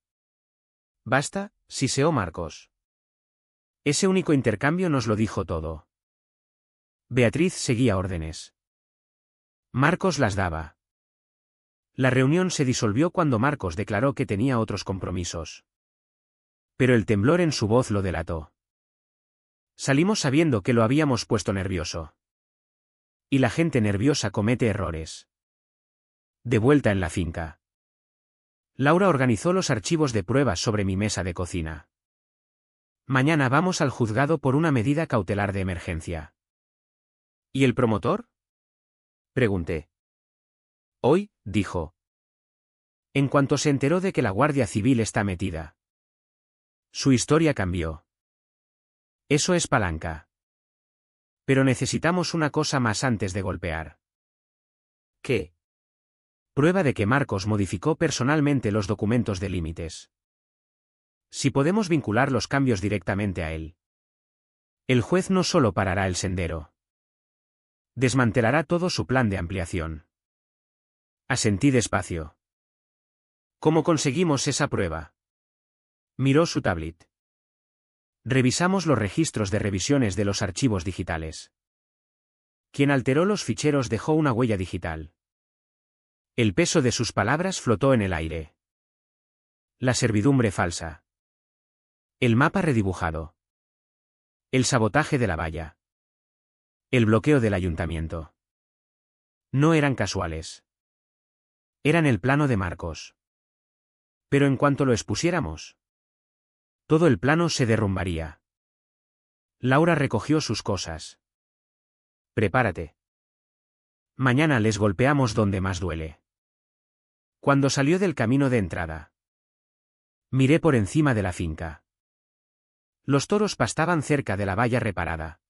Basta, siseó Marcos. Ese único intercambio nos lo dijo todo. Beatriz seguía órdenes. Marcos las daba. La reunión se disolvió cuando Marcos declaró que tenía otros compromisos. Pero el temblor en su voz lo delató. Salimos sabiendo que lo habíamos puesto nervioso. Y la gente nerviosa comete errores. De vuelta en la finca. Laura organizó los archivos de pruebas sobre mi mesa de cocina. Mañana vamos al juzgado por una medida cautelar de emergencia. ¿Y el promotor? Pregunté. Hoy, dijo. En cuanto se enteró de que la Guardia Civil está metida. Su historia cambió. Eso es palanca. Pero necesitamos una cosa más antes de golpear. ¿Qué? Prueba de que Marcos modificó personalmente los documentos de límites. Si podemos vincular los cambios directamente a él. El juez no solo parará el sendero. Desmantelará todo su plan de ampliación. Asentí despacio. ¿Cómo conseguimos esa prueba? Miró su tablet. Revisamos los registros de revisiones de los archivos digitales. Quien alteró los ficheros dejó una huella digital. El peso de sus palabras flotó en el aire. La servidumbre falsa. El mapa redibujado. El sabotaje de la valla. El bloqueo del ayuntamiento. No eran casuales. Eran el plano de Marcos. Pero en cuanto lo expusiéramos, todo el plano se derrumbaría. Laura recogió sus cosas. Prepárate. Mañana les golpeamos donde más duele. Cuando salió del camino de entrada, miré por encima de la finca. Los toros pastaban cerca de la valla reparada.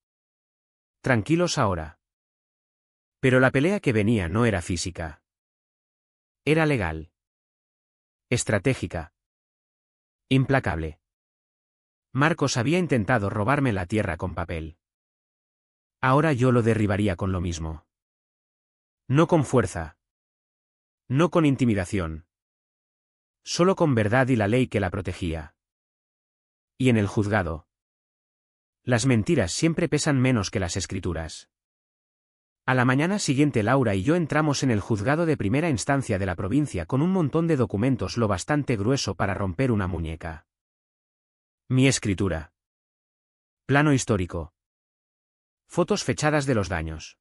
Tranquilos ahora. Pero la pelea que venía no era física. Era legal. Estratégica. Implacable. Marcos había intentado robarme la tierra con papel. Ahora yo lo derribaría con lo mismo. No con fuerza. No con intimidación. Solo con verdad y la ley que la protegía. Y en el juzgado. Las mentiras siempre pesan menos que las escrituras. A la mañana siguiente Laura y yo entramos en el juzgado de primera instancia de la provincia con un montón de documentos lo bastante grueso para romper una muñeca. Mi escritura. Plano histórico. Fotos fechadas de los daños.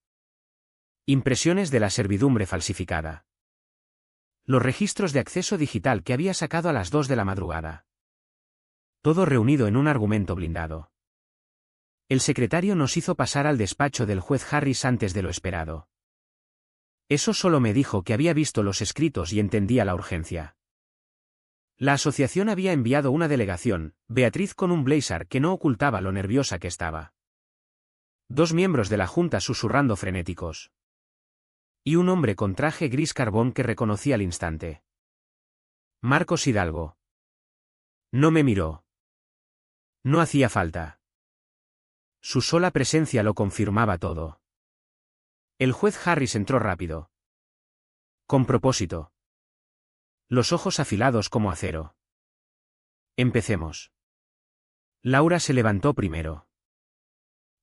Impresiones de la servidumbre falsificada. Los registros de acceso digital que había sacado a las 2 de la madrugada. Todo reunido en un argumento blindado. El secretario nos hizo pasar al despacho del juez Harris antes de lo esperado. Eso solo me dijo que había visto los escritos y entendía la urgencia. La asociación había enviado una delegación, Beatriz con un blazer que no ocultaba lo nerviosa que estaba. 2 miembros de la junta susurrando frenéticos. Y un hombre con traje gris carbón que reconocí al instante. Marcos Hidalgo. No me miró. No hacía falta. Su sola presencia lo confirmaba todo. El juez Harris entró rápido. Con propósito. Los ojos afilados como acero. Empecemos. Laura se levantó primero.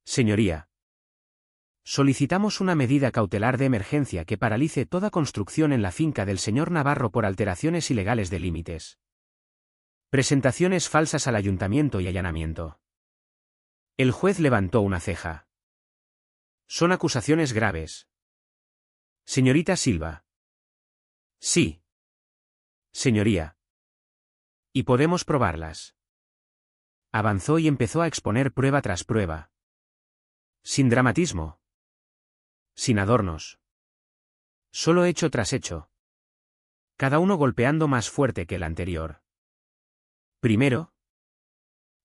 Señoría. Solicitamos una medida cautelar de emergencia que paralice toda construcción en la finca del señor Navarro por alteraciones ilegales de límites. Presentaciones falsas al ayuntamiento y allanamiento. El juez levantó una ceja. Son acusaciones graves. Señorita Silva. Sí. Señoría. Y podemos probarlas. Avanzó y empezó a exponer prueba tras prueba. Sin dramatismo. Sin adornos. Solo hecho tras hecho. Cada uno golpeando más fuerte que el anterior. Primero.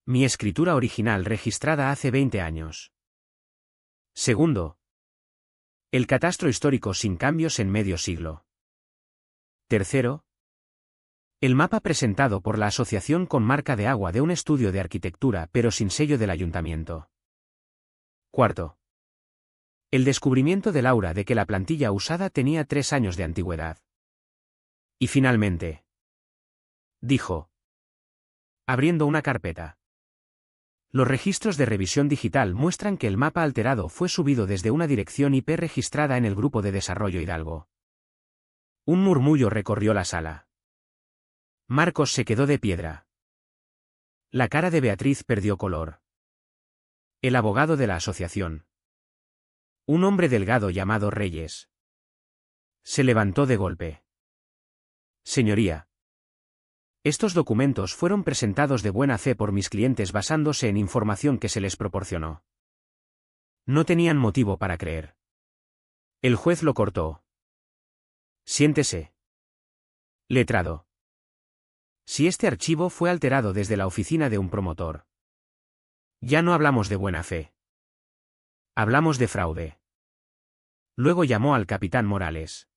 Mi escritura original registrada hace 20 años. Segundo. El catastro histórico sin cambios en medio siglo. Tercero. El mapa presentado por la asociación con marca de agua de un estudio de arquitectura pero sin sello del ayuntamiento. Cuarto. El descubrimiento de Laura de que la plantilla usada tenía 3 años de antigüedad. Y finalmente. Dijo. Abriendo una carpeta. Los registros de revisión digital muestran que el mapa alterado fue subido desde una dirección IP registrada en el Grupo de Desarrollo Hidalgo. Un murmullo recorrió la sala. Marcos se quedó de piedra. La cara de Beatriz perdió color. El abogado de la asociación. Un hombre delgado llamado Reyes. Se levantó de golpe. Señoría. Estos documentos fueron presentados de buena fe por mis clientes basándose en información que se les proporcionó. No tenían motivo para creer. El juez lo cortó. Siéntese. Letrado. Si este archivo fue alterado desde la oficina de un promotor. Ya no hablamos de buena fe. Hablamos de fraude. Luego llamó al capitán Morales,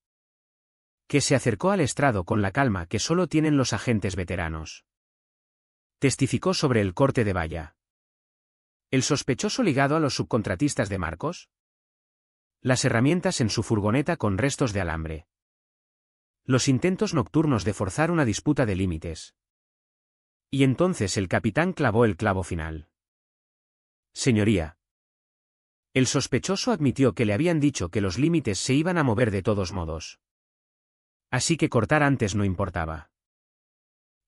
que se acercó al estrado con la calma que solo tienen los agentes veteranos. Testificó sobre el corte de valla. ¿El sospechoso ligado a los subcontratistas de Marcos? Las herramientas en su furgoneta con restos de alambre. Los intentos nocturnos de forzar una disputa de límites. Y entonces el capitán clavó el clavo final. Señoría. El sospechoso admitió que le habían dicho que los límites se iban a mover de todos modos. Así que cortar antes no importaba.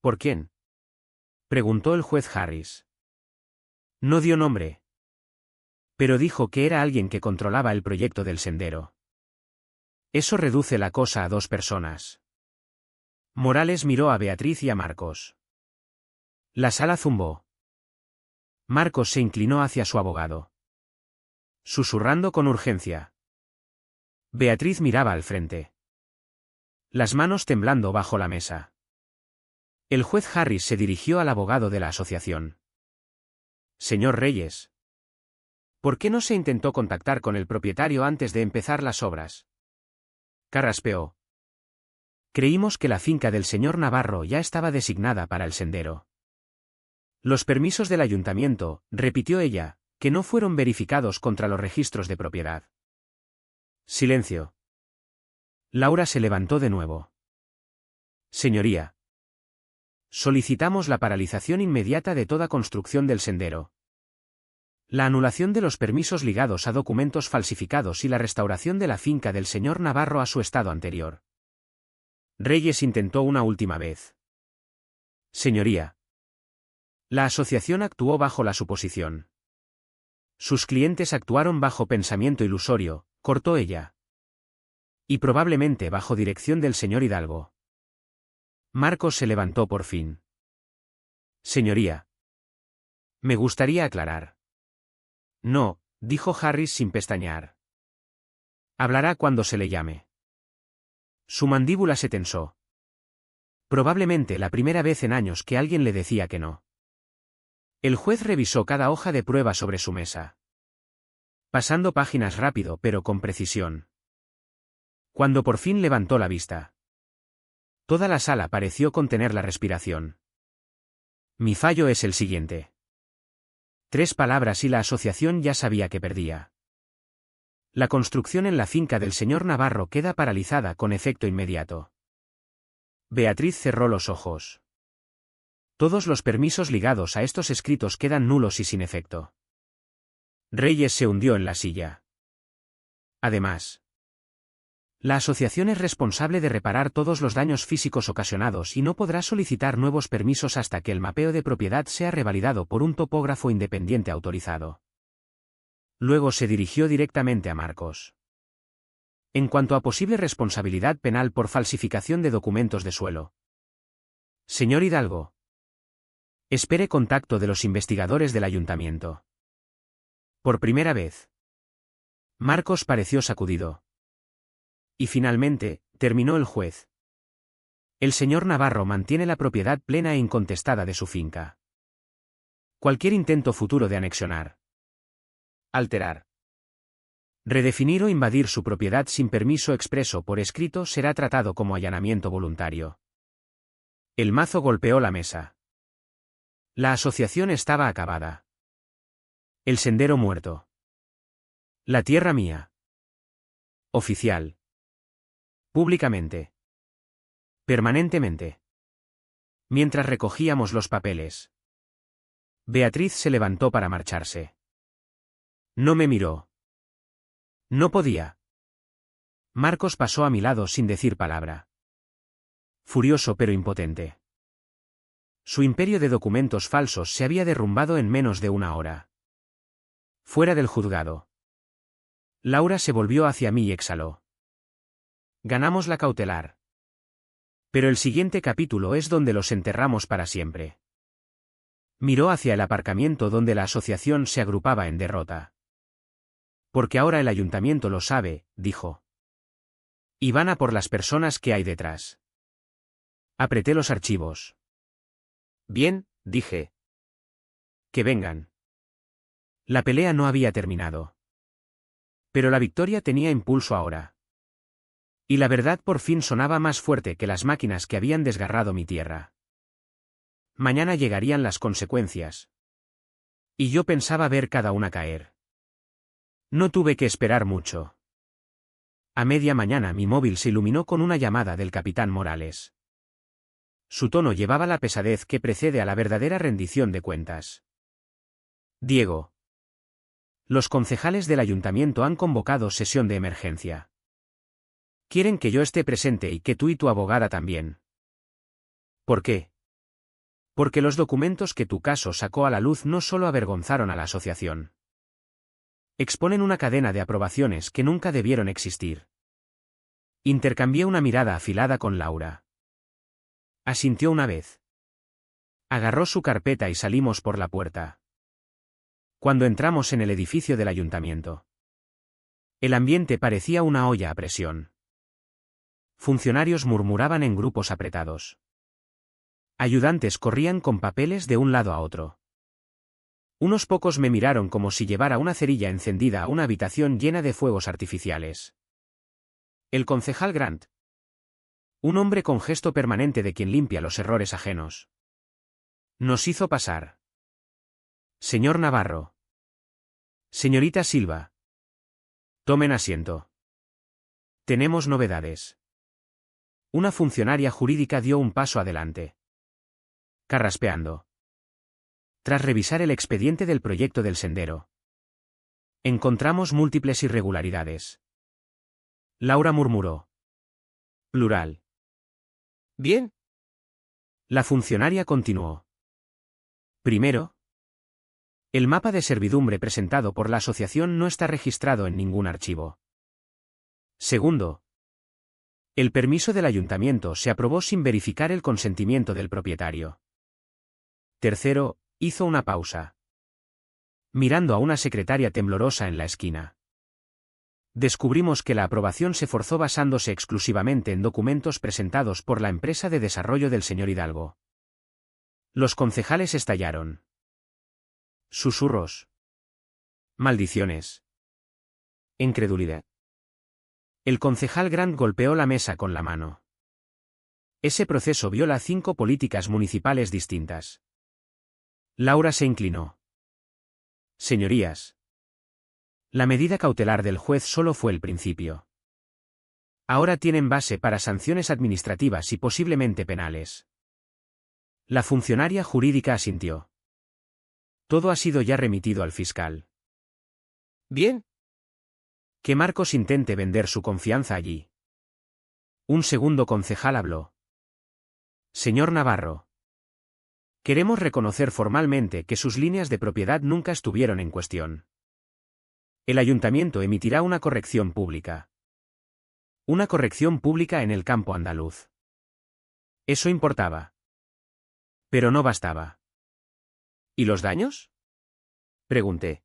¿Por quién? Preguntó el juez Harris. No dio nombre. Pero dijo que era alguien que controlaba el proyecto del sendero. Eso reduce la cosa a 2 personas. Morales miró a Beatriz y a Marcos. La sala zumbó. Marcos se inclinó hacia su abogado, susurrando con urgencia. Beatriz miraba al frente, las manos temblando bajo la mesa. El juez Harris se dirigió al abogado de la asociación. Señor Reyes, ¿por qué no se intentó contactar con el propietario antes de empezar las obras? Carraspeó. Creímos que la finca del señor Navarro ya estaba designada para el sendero. Los permisos del ayuntamiento, repitió ella, que no fueron verificados contra los registros de propiedad. Silencio. Laura se levantó de nuevo. Señoría. Solicitamos la paralización inmediata de toda construcción del sendero. La anulación de los permisos ligados a documentos falsificados y la restauración de la finca del señor Navarro a su estado anterior. Reyes intentó una última vez. Señoría. La asociación actuó bajo la suposición. Sus clientes actuaron bajo pensamiento ilusorio, cortó ella. Y probablemente bajo dirección del señor Hidalgo. Marcos se levantó por fin. Señoría. Me gustaría aclarar. No, dijo Harris sin pestañear. Hablará cuando se le llame. Su mandíbula se tensó. Probablemente la primera vez en años que alguien le decía que no. El juez revisó cada hoja de prueba sobre su mesa, pasando páginas rápido pero con precisión. Cuando por fin levantó la vista, toda la sala pareció contener la respiración. Mi fallo es el siguiente. 3 palabras y la asociación ya sabía que perdía. La construcción en la finca del señor Navarro queda paralizada con efecto inmediato. Beatriz cerró los ojos. Todos los permisos ligados a estos escritos quedan nulos y sin efecto. Reyes se hundió en la silla. Además, la asociación es responsable de reparar todos los daños físicos ocasionados y no podrá solicitar nuevos permisos hasta que el mapeo de propiedad sea revalidado por un topógrafo independiente autorizado. Luego se dirigió directamente a Marcos. En cuanto a posible responsabilidad penal por falsificación de documentos de suelo. Señor Hidalgo. Espere contacto de los investigadores del ayuntamiento. Por primera vez. Marcos pareció sacudido. Y finalmente, terminó el juez. El señor Navarro mantiene la propiedad plena e incontestada de su finca. Cualquier intento futuro de anexionar, alterar, redefinir o invadir su propiedad sin permiso expreso por escrito será tratado como allanamiento voluntario. El mazo golpeó la mesa. La asociación estaba acabada. El sendero muerto. La tierra mía. Oficial. Públicamente. Permanentemente. Mientras recogíamos los papeles. Beatriz se levantó para marcharse. No me miró. No podía. Marcos pasó a mi lado sin decir palabra. Furioso pero impotente. Su imperio de documentos falsos se había derrumbado en menos de 1 hora. Fuera del juzgado. Laura se volvió hacia mí y exhaló. Ganamos la cautelar. Pero el siguiente capítulo es donde los enterramos para siempre. Miró hacia el aparcamiento donde la asociación se agrupaba en derrota. Porque ahora el ayuntamiento lo sabe, dijo. Y van a por las personas que hay detrás. Apreté los archivos. Bien, dije. Que vengan. La pelea no había terminado. Pero la victoria tenía impulso ahora. Y la verdad por fin sonaba más fuerte que las máquinas que habían desgarrado mi tierra. Mañana llegarían las consecuencias. Y yo pensaba ver cada una caer. No tuve que esperar mucho. A media mañana mi móvil se iluminó con una llamada del capitán Morales. Su tono llevaba la pesadez que precede a la verdadera rendición de cuentas. Diego. Los concejales del ayuntamiento han convocado sesión de emergencia. Quieren que yo esté presente y que tú y tu abogada también. ¿Por qué? Porque los documentos que tu caso sacó a la luz no solo avergonzaron a la asociación. Exponen una cadena de aprobaciones que nunca debieron existir. Intercambié una mirada afilada con Laura. Asintió una vez. Agarró su carpeta y salimos por la puerta. Cuando entramos en el edificio del ayuntamiento, el ambiente parecía una olla a presión. Funcionarios murmuraban en grupos apretados. Ayudantes corrían con papeles de un lado a otro. Unos pocos me miraron como si llevara una cerilla encendida a una habitación llena de fuegos artificiales. El concejal Grant. Un hombre con gesto permanente de quien limpia los errores ajenos. Nos hizo pasar. Señor Navarro. Señorita Silva. Tomen asiento. Tenemos novedades. Una funcionaria jurídica dio un paso adelante. Carraspeando. Tras revisar el expediente del proyecto del sendero, encontramos múltiples irregularidades. Laura murmuró. Plural. Bien. La funcionaria continuó. Primero, el mapa de servidumbre presentado por la asociación no está registrado en ningún archivo. Segundo, el permiso del ayuntamiento se aprobó sin verificar el consentimiento del propietario. Tercero, hizo una pausa, mirando a una secretaria temblorosa en la esquina. Descubrimos que la aprobación se forzó basándose exclusivamente en documentos presentados por la empresa de desarrollo del señor Hidalgo. Los concejales estallaron. Susurros. Maldiciones. Incredulidad. El concejal Grant golpeó la mesa con la mano. Ese proceso viola 5 políticas municipales distintas. Laura se inclinó. Señorías. La medida cautelar del juez solo fue el principio. Ahora tienen base para sanciones administrativas y posiblemente penales. La funcionaria jurídica asintió. Todo ha sido ya remitido al fiscal. Bien. Que Marcos intente vender su confianza allí. Un segundo concejal habló. Señor Navarro. Queremos reconocer formalmente que sus líneas de propiedad nunca estuvieron en cuestión. El ayuntamiento emitirá una corrección pública. Una corrección pública en el campo andaluz. Eso importaba. Pero no bastaba. ¿Y los daños? Pregunté.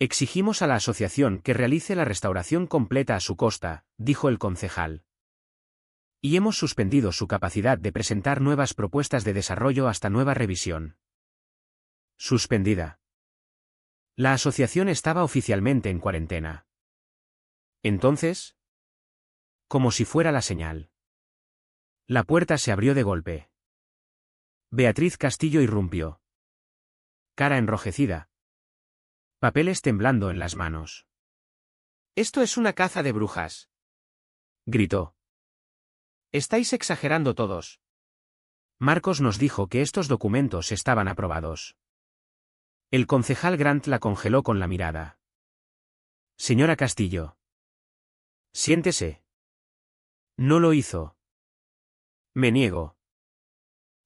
Exigimos a la asociación que realice la restauración completa a su costa, dijo el concejal. Y hemos suspendido su capacidad de presentar nuevas propuestas de desarrollo hasta nueva revisión. Suspendida. La asociación estaba oficialmente en cuarentena. Entonces, como si fuera la señal, la puerta se abrió de golpe. Beatriz Castillo irrumpió. Cara enrojecida. Papeles temblando en las manos. Esto es una caza de brujas. Gritó. Estáis exagerando todos. Marcos nos dijo que estos documentos estaban aprobados. El concejal Grant la congeló con la mirada. Señora Castillo. Siéntese. No lo hizo. Me niego.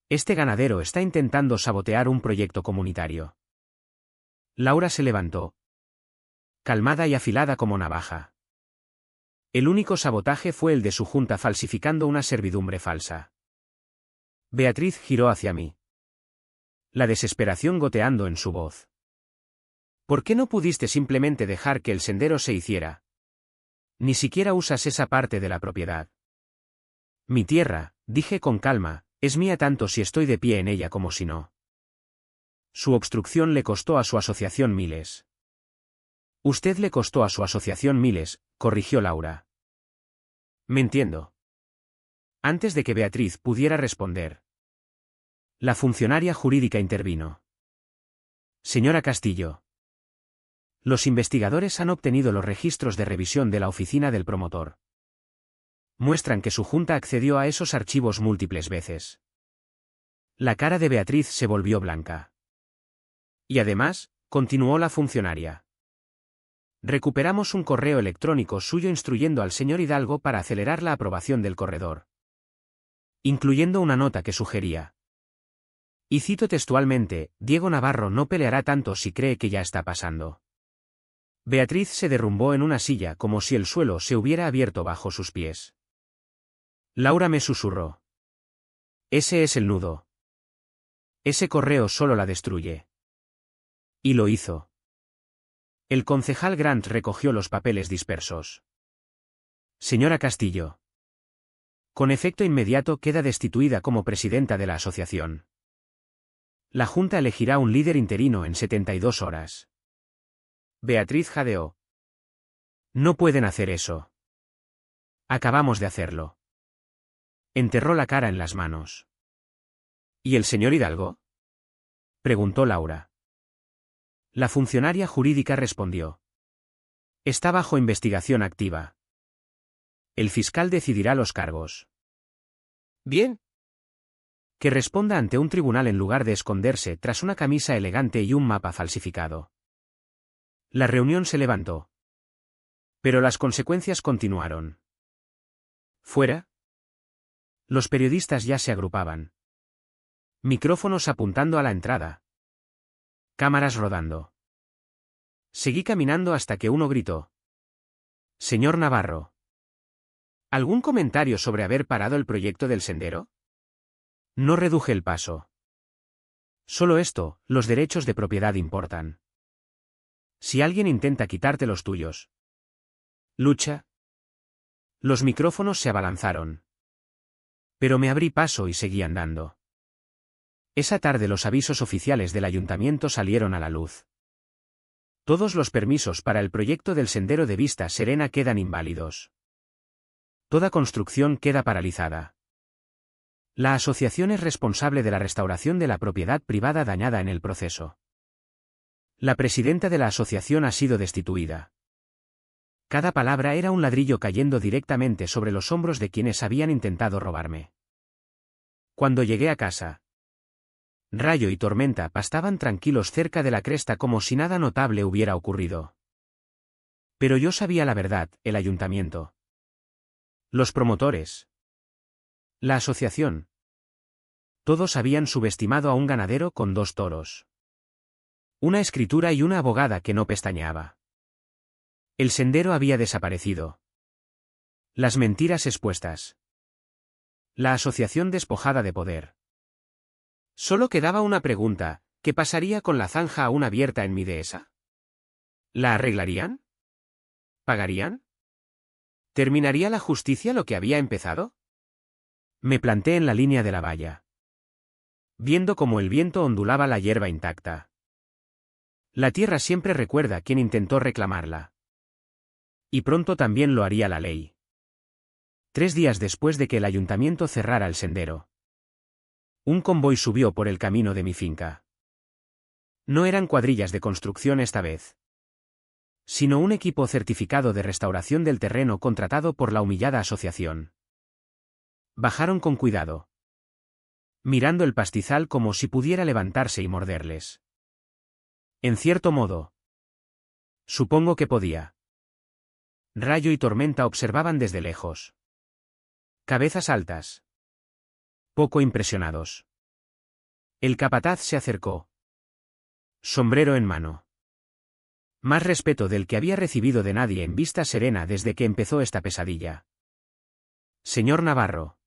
Este ganadero está intentando sabotear un proyecto comunitario. Laura se levantó. Calmada y afilada como navaja. El único sabotaje fue el de su junta falsificando una servidumbre falsa. Beatriz giró hacia mí. La desesperación goteando en su voz. ¿Por qué no pudiste simplemente dejar que el sendero se hiciera? Ni siquiera usas esa parte de la propiedad. Mi tierra, dije con calma, es mía tanto si estoy de pie en ella como si no. Su obstrucción le costó a su asociación miles. Usted le costó a su asociación miles, corrigió Laura. Me entiendo. Antes de que Beatriz pudiera responder, la funcionaria jurídica intervino. Señora Castillo. Los investigadores han obtenido los registros de revisión de la oficina del promotor. Muestran que su junta accedió a esos archivos múltiples veces. La cara de Beatriz se volvió blanca. Y además, continuó la funcionaria. Recuperamos un correo electrónico suyo instruyendo al señor Hidalgo para acelerar la aprobación del corredor. Incluyendo una nota que sugería. Y cito textualmente, Diego Navarro no peleará tanto si cree que ya está pasando. Beatriz se derrumbó en una silla como si el suelo se hubiera abierto bajo sus pies. Laura me susurró. Ese es el nudo. Ese correo solo la destruye. Y lo hizo. El concejal Grant recogió los papeles dispersos. Señora Castillo. Con efecto inmediato queda destituida como presidenta de la asociación. La Junta elegirá un líder interino en 72 horas. Beatriz jadeó. No pueden hacer eso. Acabamos de hacerlo. Enterró la cara en las manos. ¿Y el señor Hidalgo? Preguntó Laura. La funcionaria jurídica respondió. Está bajo investigación activa. El fiscal decidirá los cargos. Bien. Que responda ante un tribunal en lugar de esconderse tras una camisa elegante y un mapa falsificado. La reunión se levantó. Pero las consecuencias continuaron. ¿Fuera? Los periodistas ya se agrupaban. Micrófonos apuntando a la entrada. Cámaras rodando. Seguí caminando hasta que uno gritó. Señor Navarro. ¿Algún comentario sobre haber parado el proyecto del sendero? No reduje el paso. Solo esto, los derechos de propiedad importan. Si alguien intenta quitarte los tuyos. Lucha. Los micrófonos se abalanzaron. Pero me abrí paso y seguí andando. Esa tarde los avisos oficiales del ayuntamiento salieron a la luz. Todos los permisos para el proyecto del sendero de Vista Serena quedan inválidos. Toda construcción queda paralizada. La asociación es responsable de la restauración de la propiedad privada dañada en el proceso. La presidenta de la asociación ha sido destituida. Cada palabra era un ladrillo cayendo directamente sobre los hombros de quienes habían intentado robarme. Cuando llegué a casa, Rayo y Tormenta pastaban tranquilos cerca de la cresta como si nada notable hubiera ocurrido. Pero yo sabía la verdad, el ayuntamiento. Los promotores. La asociación. Todos habían subestimado a un ganadero con 2 toros. Una escritura y una abogada que no pestañeaba. El sendero había desaparecido. Las mentiras expuestas. La asociación despojada de poder. Solo quedaba una pregunta, ¿qué pasaría con la zanja aún abierta en mi dehesa? ¿La arreglarían? ¿Pagarían? ¿Terminaría la justicia lo que había empezado? Me planté en la línea de la valla, viendo cómo el viento ondulaba la hierba intacta. La tierra siempre recuerda quien intentó reclamarla. Y pronto también lo haría la ley. 3 días después de que el ayuntamiento cerrara el sendero, un convoy subió por el camino de mi finca. No eran cuadrillas de construcción esta vez, sino un equipo certificado de restauración del terreno contratado por la humillada asociación. Bajaron con cuidado, mirando el pastizal como si pudiera levantarse y morderles. En cierto modo, supongo que podía. Rayo y Tormenta observaban desde lejos. Cabezas altas. Poco impresionados. El capataz se acercó. Sombrero en mano. Más respeto del que había recibido de nadie en Vista Serena desde que empezó esta pesadilla. Señor Navarro.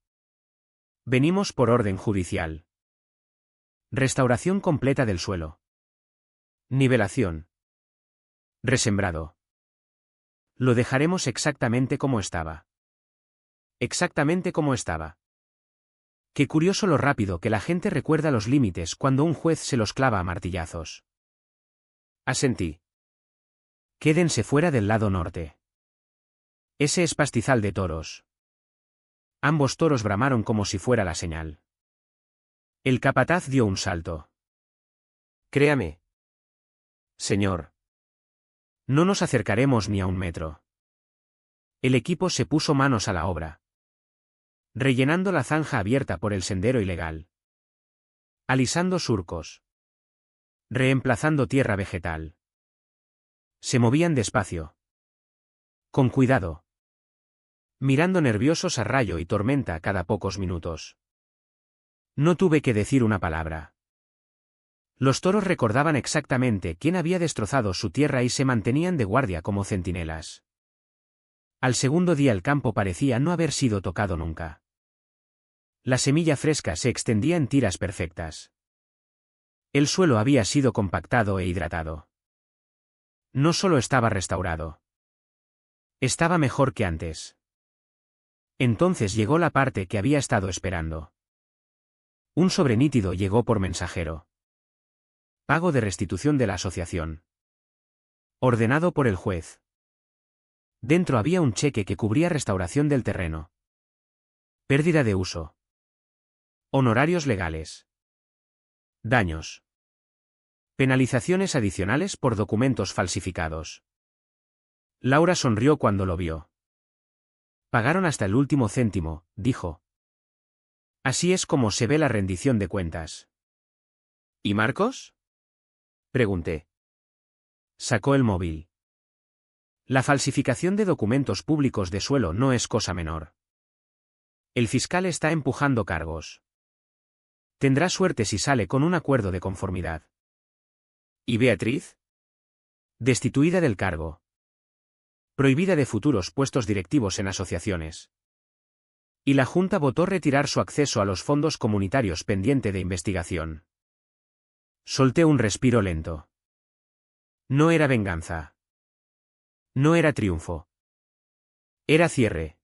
Venimos por orden judicial. Restauración completa del suelo. Nivelación. Resembrado. Lo dejaremos exactamente como estaba. Exactamente como estaba. Qué curioso lo rápido que la gente recuerda los límites cuando un juez se los clava a martillazos. Asentí. Quédense fuera del lado norte. Ese es pastizal de toros. Ambos toros bramaron como si fuera la señal. El capataz dio un salto. Créame. Señor. No nos acercaremos ni a un metro. El equipo se puso manos a la obra, rellenando la zanja abierta por el sendero ilegal, alisando surcos, reemplazando tierra vegetal. Se movían despacio, con cuidado, mirando nerviosos a rayo y tormenta cada pocos minutos. No tuve que decir una palabra. Los toros recordaban exactamente quién había destrozado su tierra y se mantenían de guardia como centinelas. Al segundo día el campo parecía no haber sido tocado nunca. La semilla fresca se extendía en tiras perfectas. El suelo había sido compactado e hidratado. No solo estaba restaurado. Estaba mejor que antes. Entonces llegó la parte que había estado esperando. Un sobre nítido llegó por mensajero. Pago de restitución de la asociación. Ordenado por el juez. Dentro había un cheque que cubría restauración del terreno. Pérdida de uso. Honorarios legales. Daños. Penalizaciones adicionales por documentos falsificados. Laura sonrió cuando lo vio. Pagaron hasta el último céntimo, dijo. Así es como se ve la rendición de cuentas. ¿Y Marcos? Pregunté. Sacó el móvil. La falsificación de documentos públicos de suelo no es cosa menor. El fiscal está empujando cargos. Tendrá suerte si sale con un acuerdo de conformidad. ¿Y Beatriz? Destituida del cargo. Prohibida de futuros puestos directivos en asociaciones. Y la Junta votó retirar su acceso a los fondos comunitarios pendiente de investigación. Solté un respiro lento. No era venganza. No era triunfo. Era cierre.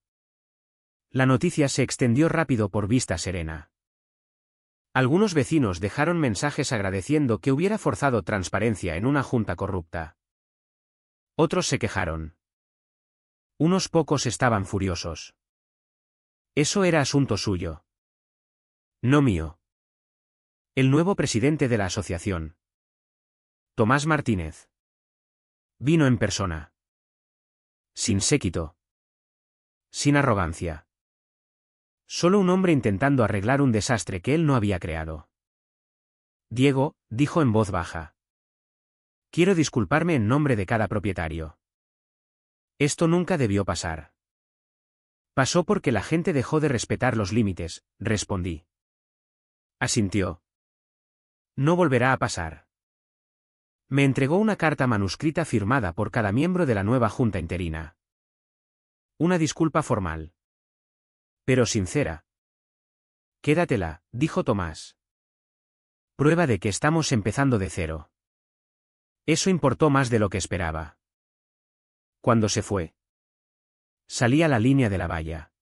La noticia se extendió rápido por Vista Serena. Algunos vecinos dejaron mensajes agradeciendo que hubiera forzado transparencia en una junta corrupta. Otros se quejaron. Unos pocos estaban furiosos. Eso era asunto suyo. No mío. El nuevo presidente de la asociación, Tomás Martínez, vino en persona. Sin séquito. Sin arrogancia. Solo un hombre intentando arreglar un desastre que él no había creado. Diego, dijo en voz baja. Quiero disculparme en nombre de cada propietario. Esto nunca debió pasar. Pasó porque la gente dejó de respetar los límites, respondí. Asintió. No volverá a pasar. Me entregó una carta manuscrita firmada por cada miembro de la nueva junta interina. Una disculpa formal. Pero sincera. Quédatela, dijo Tomás. Prueba de que estamos empezando de cero. Eso importó más de lo que esperaba. Cuando se fue, salí a la línea de la valla.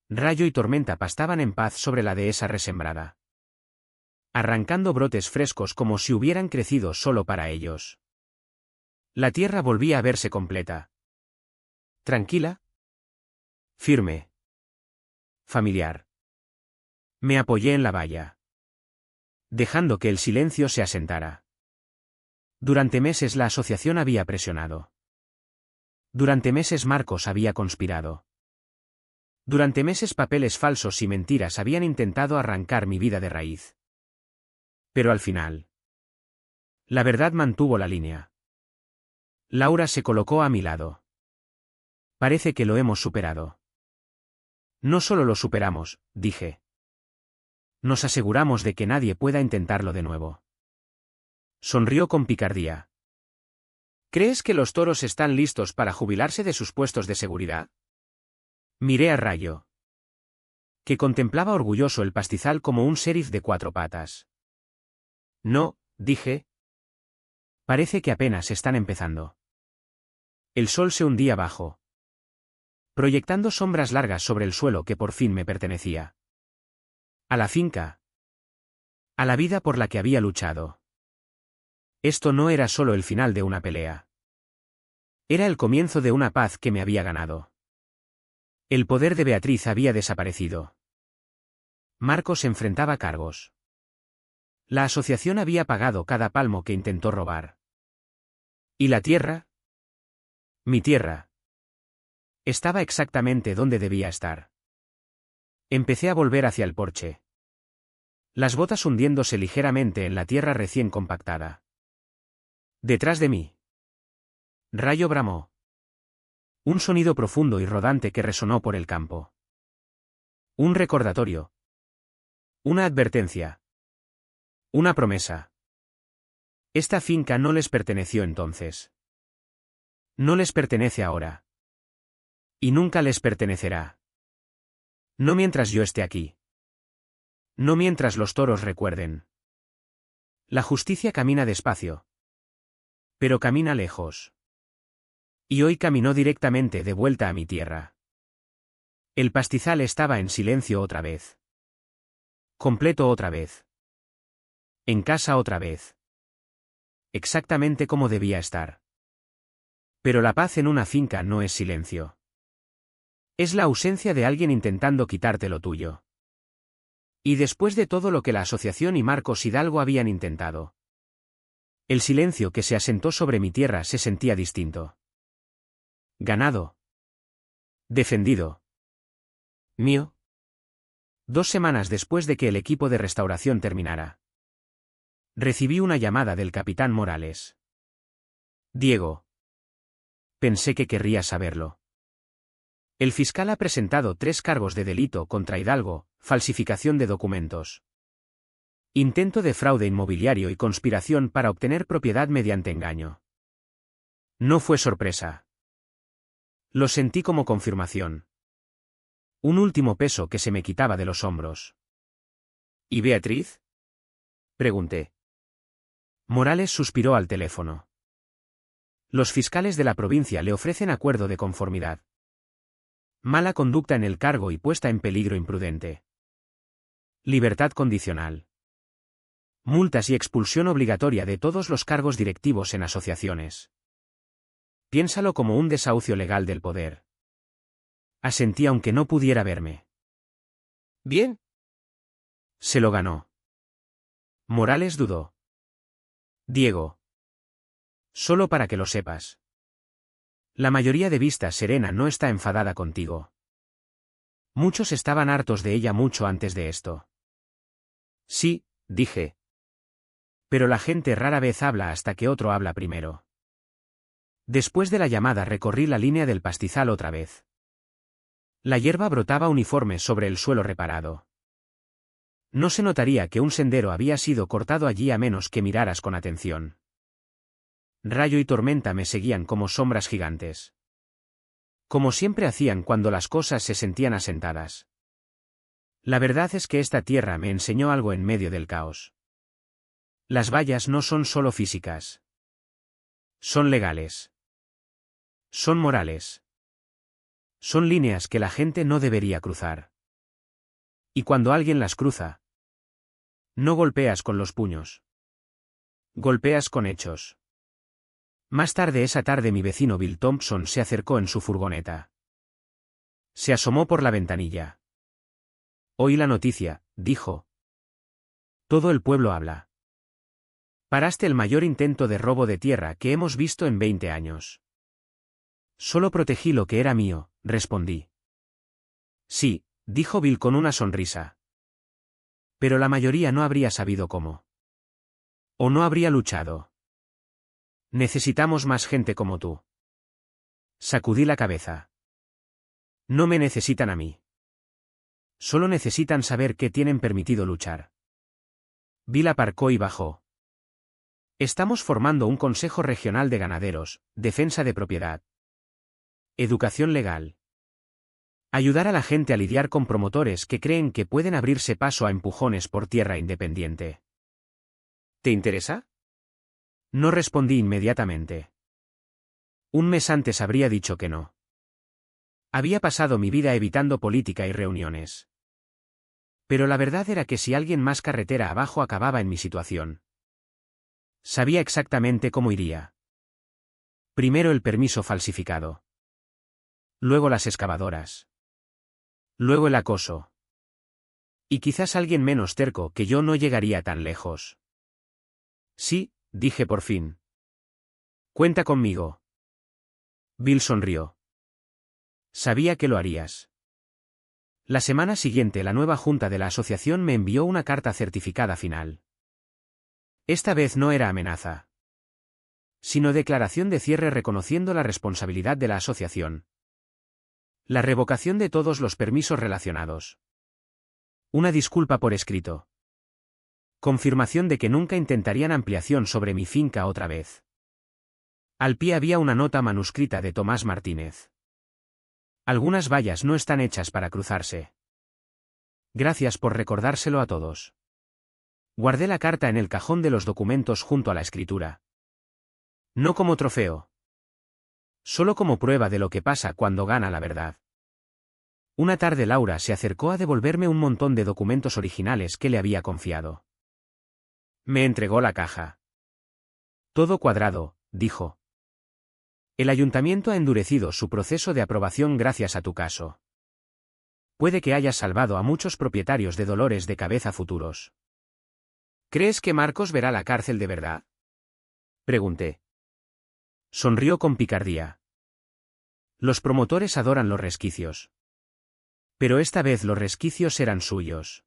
Rayo y tormenta pastaban en paz sobre la dehesa resembrada, arrancando brotes frescos como si hubieran crecido solo para ellos. La tierra volvía a verse completa. Tranquila. Firme. Familiar. Me apoyé en la valla, dejando que el silencio se asentara. Durante meses la asociación había presionado. Durante meses Marcos había conspirado. Durante meses papeles falsos y mentiras habían intentado arrancar mi vida de raíz. Pero al final, la verdad mantuvo la línea. Laura se colocó a mi lado. Parece que lo hemos superado. No solo lo superamos, dije. Nos aseguramos de que nadie pueda intentarlo de nuevo. Sonrió con picardía. ¿Crees que los toros están listos para jubilarse de sus puestos de seguridad? Miré a Rayo, que contemplaba orgulloso el pastizal como un sheriff de 4 patas. No, dije. Parece que apenas están empezando. El sol se hundía bajo, proyectando sombras largas sobre el suelo que por fin me pertenecía. A la finca. A la vida por la que había luchado. Esto no era solo el final de una pelea. Era el comienzo de una paz que me había ganado. El poder de Beatriz había desaparecido. Marcos enfrentaba cargos. La asociación había pagado cada palmo que intentó robar. ¿Y la tierra? Mi tierra. Estaba exactamente donde debía estar. Empecé a volver hacia el porche. Las botas hundiéndose ligeramente en la tierra recién compactada. Detrás de mí. Rayo bramó. Un sonido profundo y rodante que resonó por el campo. Un recordatorio. Una advertencia. Una promesa. Esta finca no les perteneció entonces. No les pertenece ahora. Y nunca les pertenecerá. No mientras yo esté aquí. No mientras los toros recuerden. La justicia camina despacio. Pero camina lejos. Y hoy caminó directamente de vuelta a mi tierra. El pastizal estaba en silencio otra vez. Completo otra vez. En casa otra vez. Exactamente como debía estar. Pero la paz en una finca no es silencio. Es la ausencia de alguien intentando quitarte lo tuyo. Y después de todo lo que la asociación y Marcos Hidalgo habían intentado. El silencio que se asentó sobre mi tierra se sentía distinto. Ganado. Defendido. Mío. 2 semanas después de que el equipo de restauración terminara. Recibí una llamada del capitán Morales. Diego. Pensé que querría saberlo. El fiscal ha presentado 3 cargos de delito contra Hidalgo, falsificación de documentos. Intento de fraude inmobiliario y conspiración para obtener propiedad mediante engaño. No fue sorpresa. Lo sentí como confirmación. Un último peso que se me quitaba de los hombros. ¿Y Beatriz? Pregunté. Morales suspiró al teléfono. Los fiscales de la provincia le ofrecen acuerdo de conformidad. Mala conducta en el cargo y puesta en peligro imprudente. Libertad condicional. Multas y expulsión obligatoria de todos los cargos directivos en asociaciones. Piénsalo como un desahucio legal del poder. Asentí aunque no pudiera verme. Bien. Se lo ganó. Morales dudó. Diego. Solo para que lo sepas. La mayoría de vista serena no está enfadada contigo. Muchos estaban hartos de ella mucho antes de esto. Sí, dije. Pero la gente rara vez habla hasta que otro habla primero. Después de la llamada recorrí la línea del pastizal otra vez. La hierba brotaba uniforme sobre el suelo reparado. No se notaría que un sendero había sido cortado allí a menos que miraras con atención. Rayo y tormenta me seguían como sombras gigantes. Como siempre hacían cuando las cosas se sentían asentadas. La verdad es que esta tierra me enseñó algo en medio del caos. Las vallas no son solo físicas. Son legales. Son morales. Son líneas que la gente no debería cruzar. Y cuando alguien las cruza, no golpeas con los puños. Golpeas con hechos. Más tarde esa tarde mi vecino Bill Thompson se acercó en su furgoneta. Se asomó por la ventanilla. Oí la noticia, dijo. Todo el pueblo habla. Paraste el mayor intento de robo de tierra que hemos visto en 20 años. Solo protegí lo que era mío, respondí. Sí, dijo Bill con una sonrisa. Pero la mayoría no habría sabido cómo. O no habría luchado. Necesitamos más gente como tú. Sacudí la cabeza. No me necesitan a mí. Solo necesitan saber que tienen permitido luchar. Bill aparcó y bajó. Estamos formando un Consejo Regional de Ganaderos, defensa de propiedad. Educación legal. Ayudar a la gente a lidiar con promotores que creen que pueden abrirse paso a empujones por tierra independiente. ¿Te interesa? No respondí inmediatamente. Un mes antes habría dicho que no. Había pasado mi vida evitando política y reuniones. Pero la verdad era que si alguien más carretera abajo acababa en mi situación. Sabía exactamente cómo iría. Primero el permiso falsificado. Luego las excavadoras. Luego el acoso. Y quizás alguien menos terco que yo no llegaría tan lejos. Sí, dije por fin. Cuenta conmigo. Bill sonrió. Sabía que lo harías. La semana siguiente la nueva junta de la asociación me envió una carta certificada final. Esta vez no era amenaza, sino declaración de cierre reconociendo la responsabilidad de la asociación. La revocación de todos los permisos relacionados. Una disculpa por escrito. Confirmación de que nunca intentarían ampliación sobre mi finca otra vez. Al pie había una nota manuscrita de Tomás Martínez. Algunas vallas no están hechas para cruzarse. Gracias por recordárselo a todos. Guardé la carta en el cajón de los documentos junto a la escritura. No como trofeo. Solo como prueba de lo que pasa cuando gana la verdad. Una tarde Laura se acercó a devolverme un montón de documentos originales que le había confiado. Me entregó la caja. Todo cuadrado, dijo. El ayuntamiento ha endurecido su proceso de aprobación gracias a tu caso. Puede que hayas salvado a muchos propietarios de dolores de cabeza futuros. ¿Crees que Marcos verá la cárcel de verdad? Pregunté. Sonrió con picardía. Los promotores adoran los resquicios. Pero esta vez los resquicios eran suyos.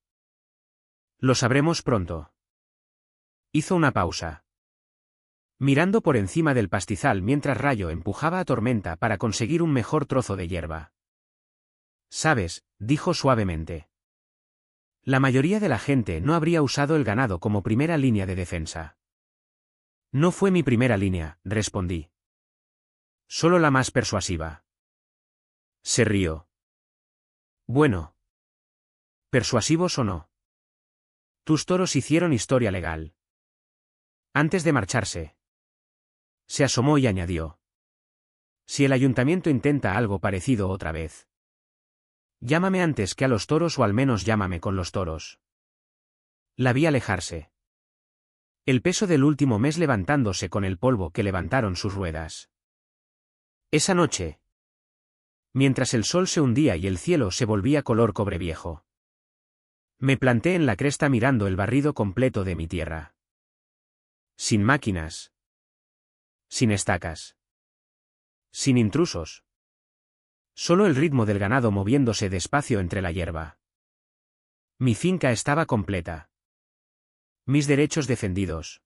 Lo sabremos pronto. Hizo una pausa. Mirando por encima del pastizal mientras Rayo empujaba a Tormenta para conseguir un mejor trozo de hierba. Sabes, dijo suavemente. La mayoría de la gente no habría usado el ganado como primera línea de defensa. No fue mi primera línea, respondí. Solo la más persuasiva. Se rió. Bueno. ¿Persuasivos o no? Tus toros hicieron historia legal. Antes de marcharse. Se asomó y añadió. Si el ayuntamiento intenta algo parecido otra vez. Llámame antes que a los toros o al menos llámame con los toros. La vi alejarse. El peso del último mes levantándose con el polvo que levantaron sus ruedas. Esa noche. Mientras el sol se hundía y el cielo se volvía color cobre viejo. Me planté en la cresta mirando el barrido completo de mi tierra. Sin máquinas. Sin estacas. Sin intrusos. Solo el ritmo del ganado moviéndose despacio entre la hierba. Mi finca estaba completa. Mis derechos defendidos.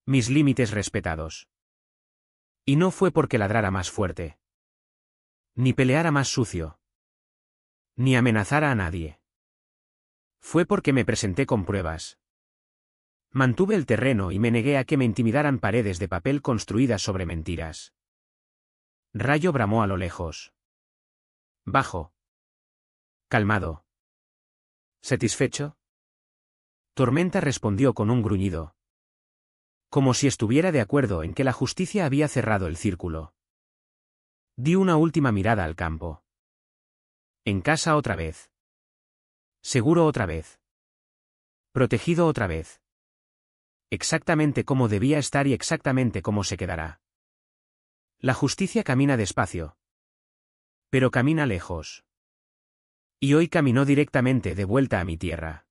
Mis límites respetados. Y no fue porque ladrara más fuerte. Ni peleara más sucio. Ni amenazara a nadie. Fue porque me presenté con pruebas. Mantuve el terreno y me negué a que me intimidaran paredes de papel construidas sobre mentiras. Rayo bramó a lo lejos. Bajo. Calmado. ¿Satisfecho? Tormenta respondió con un gruñido. Como si estuviera de acuerdo en que la justicia había cerrado el círculo. Di una última mirada al campo. En casa otra vez. Seguro otra vez. Protegido otra vez. Exactamente como debía estar y exactamente como se quedará. La justicia camina despacio. Pero camina lejos. Y hoy caminó directamente de vuelta a mi tierra.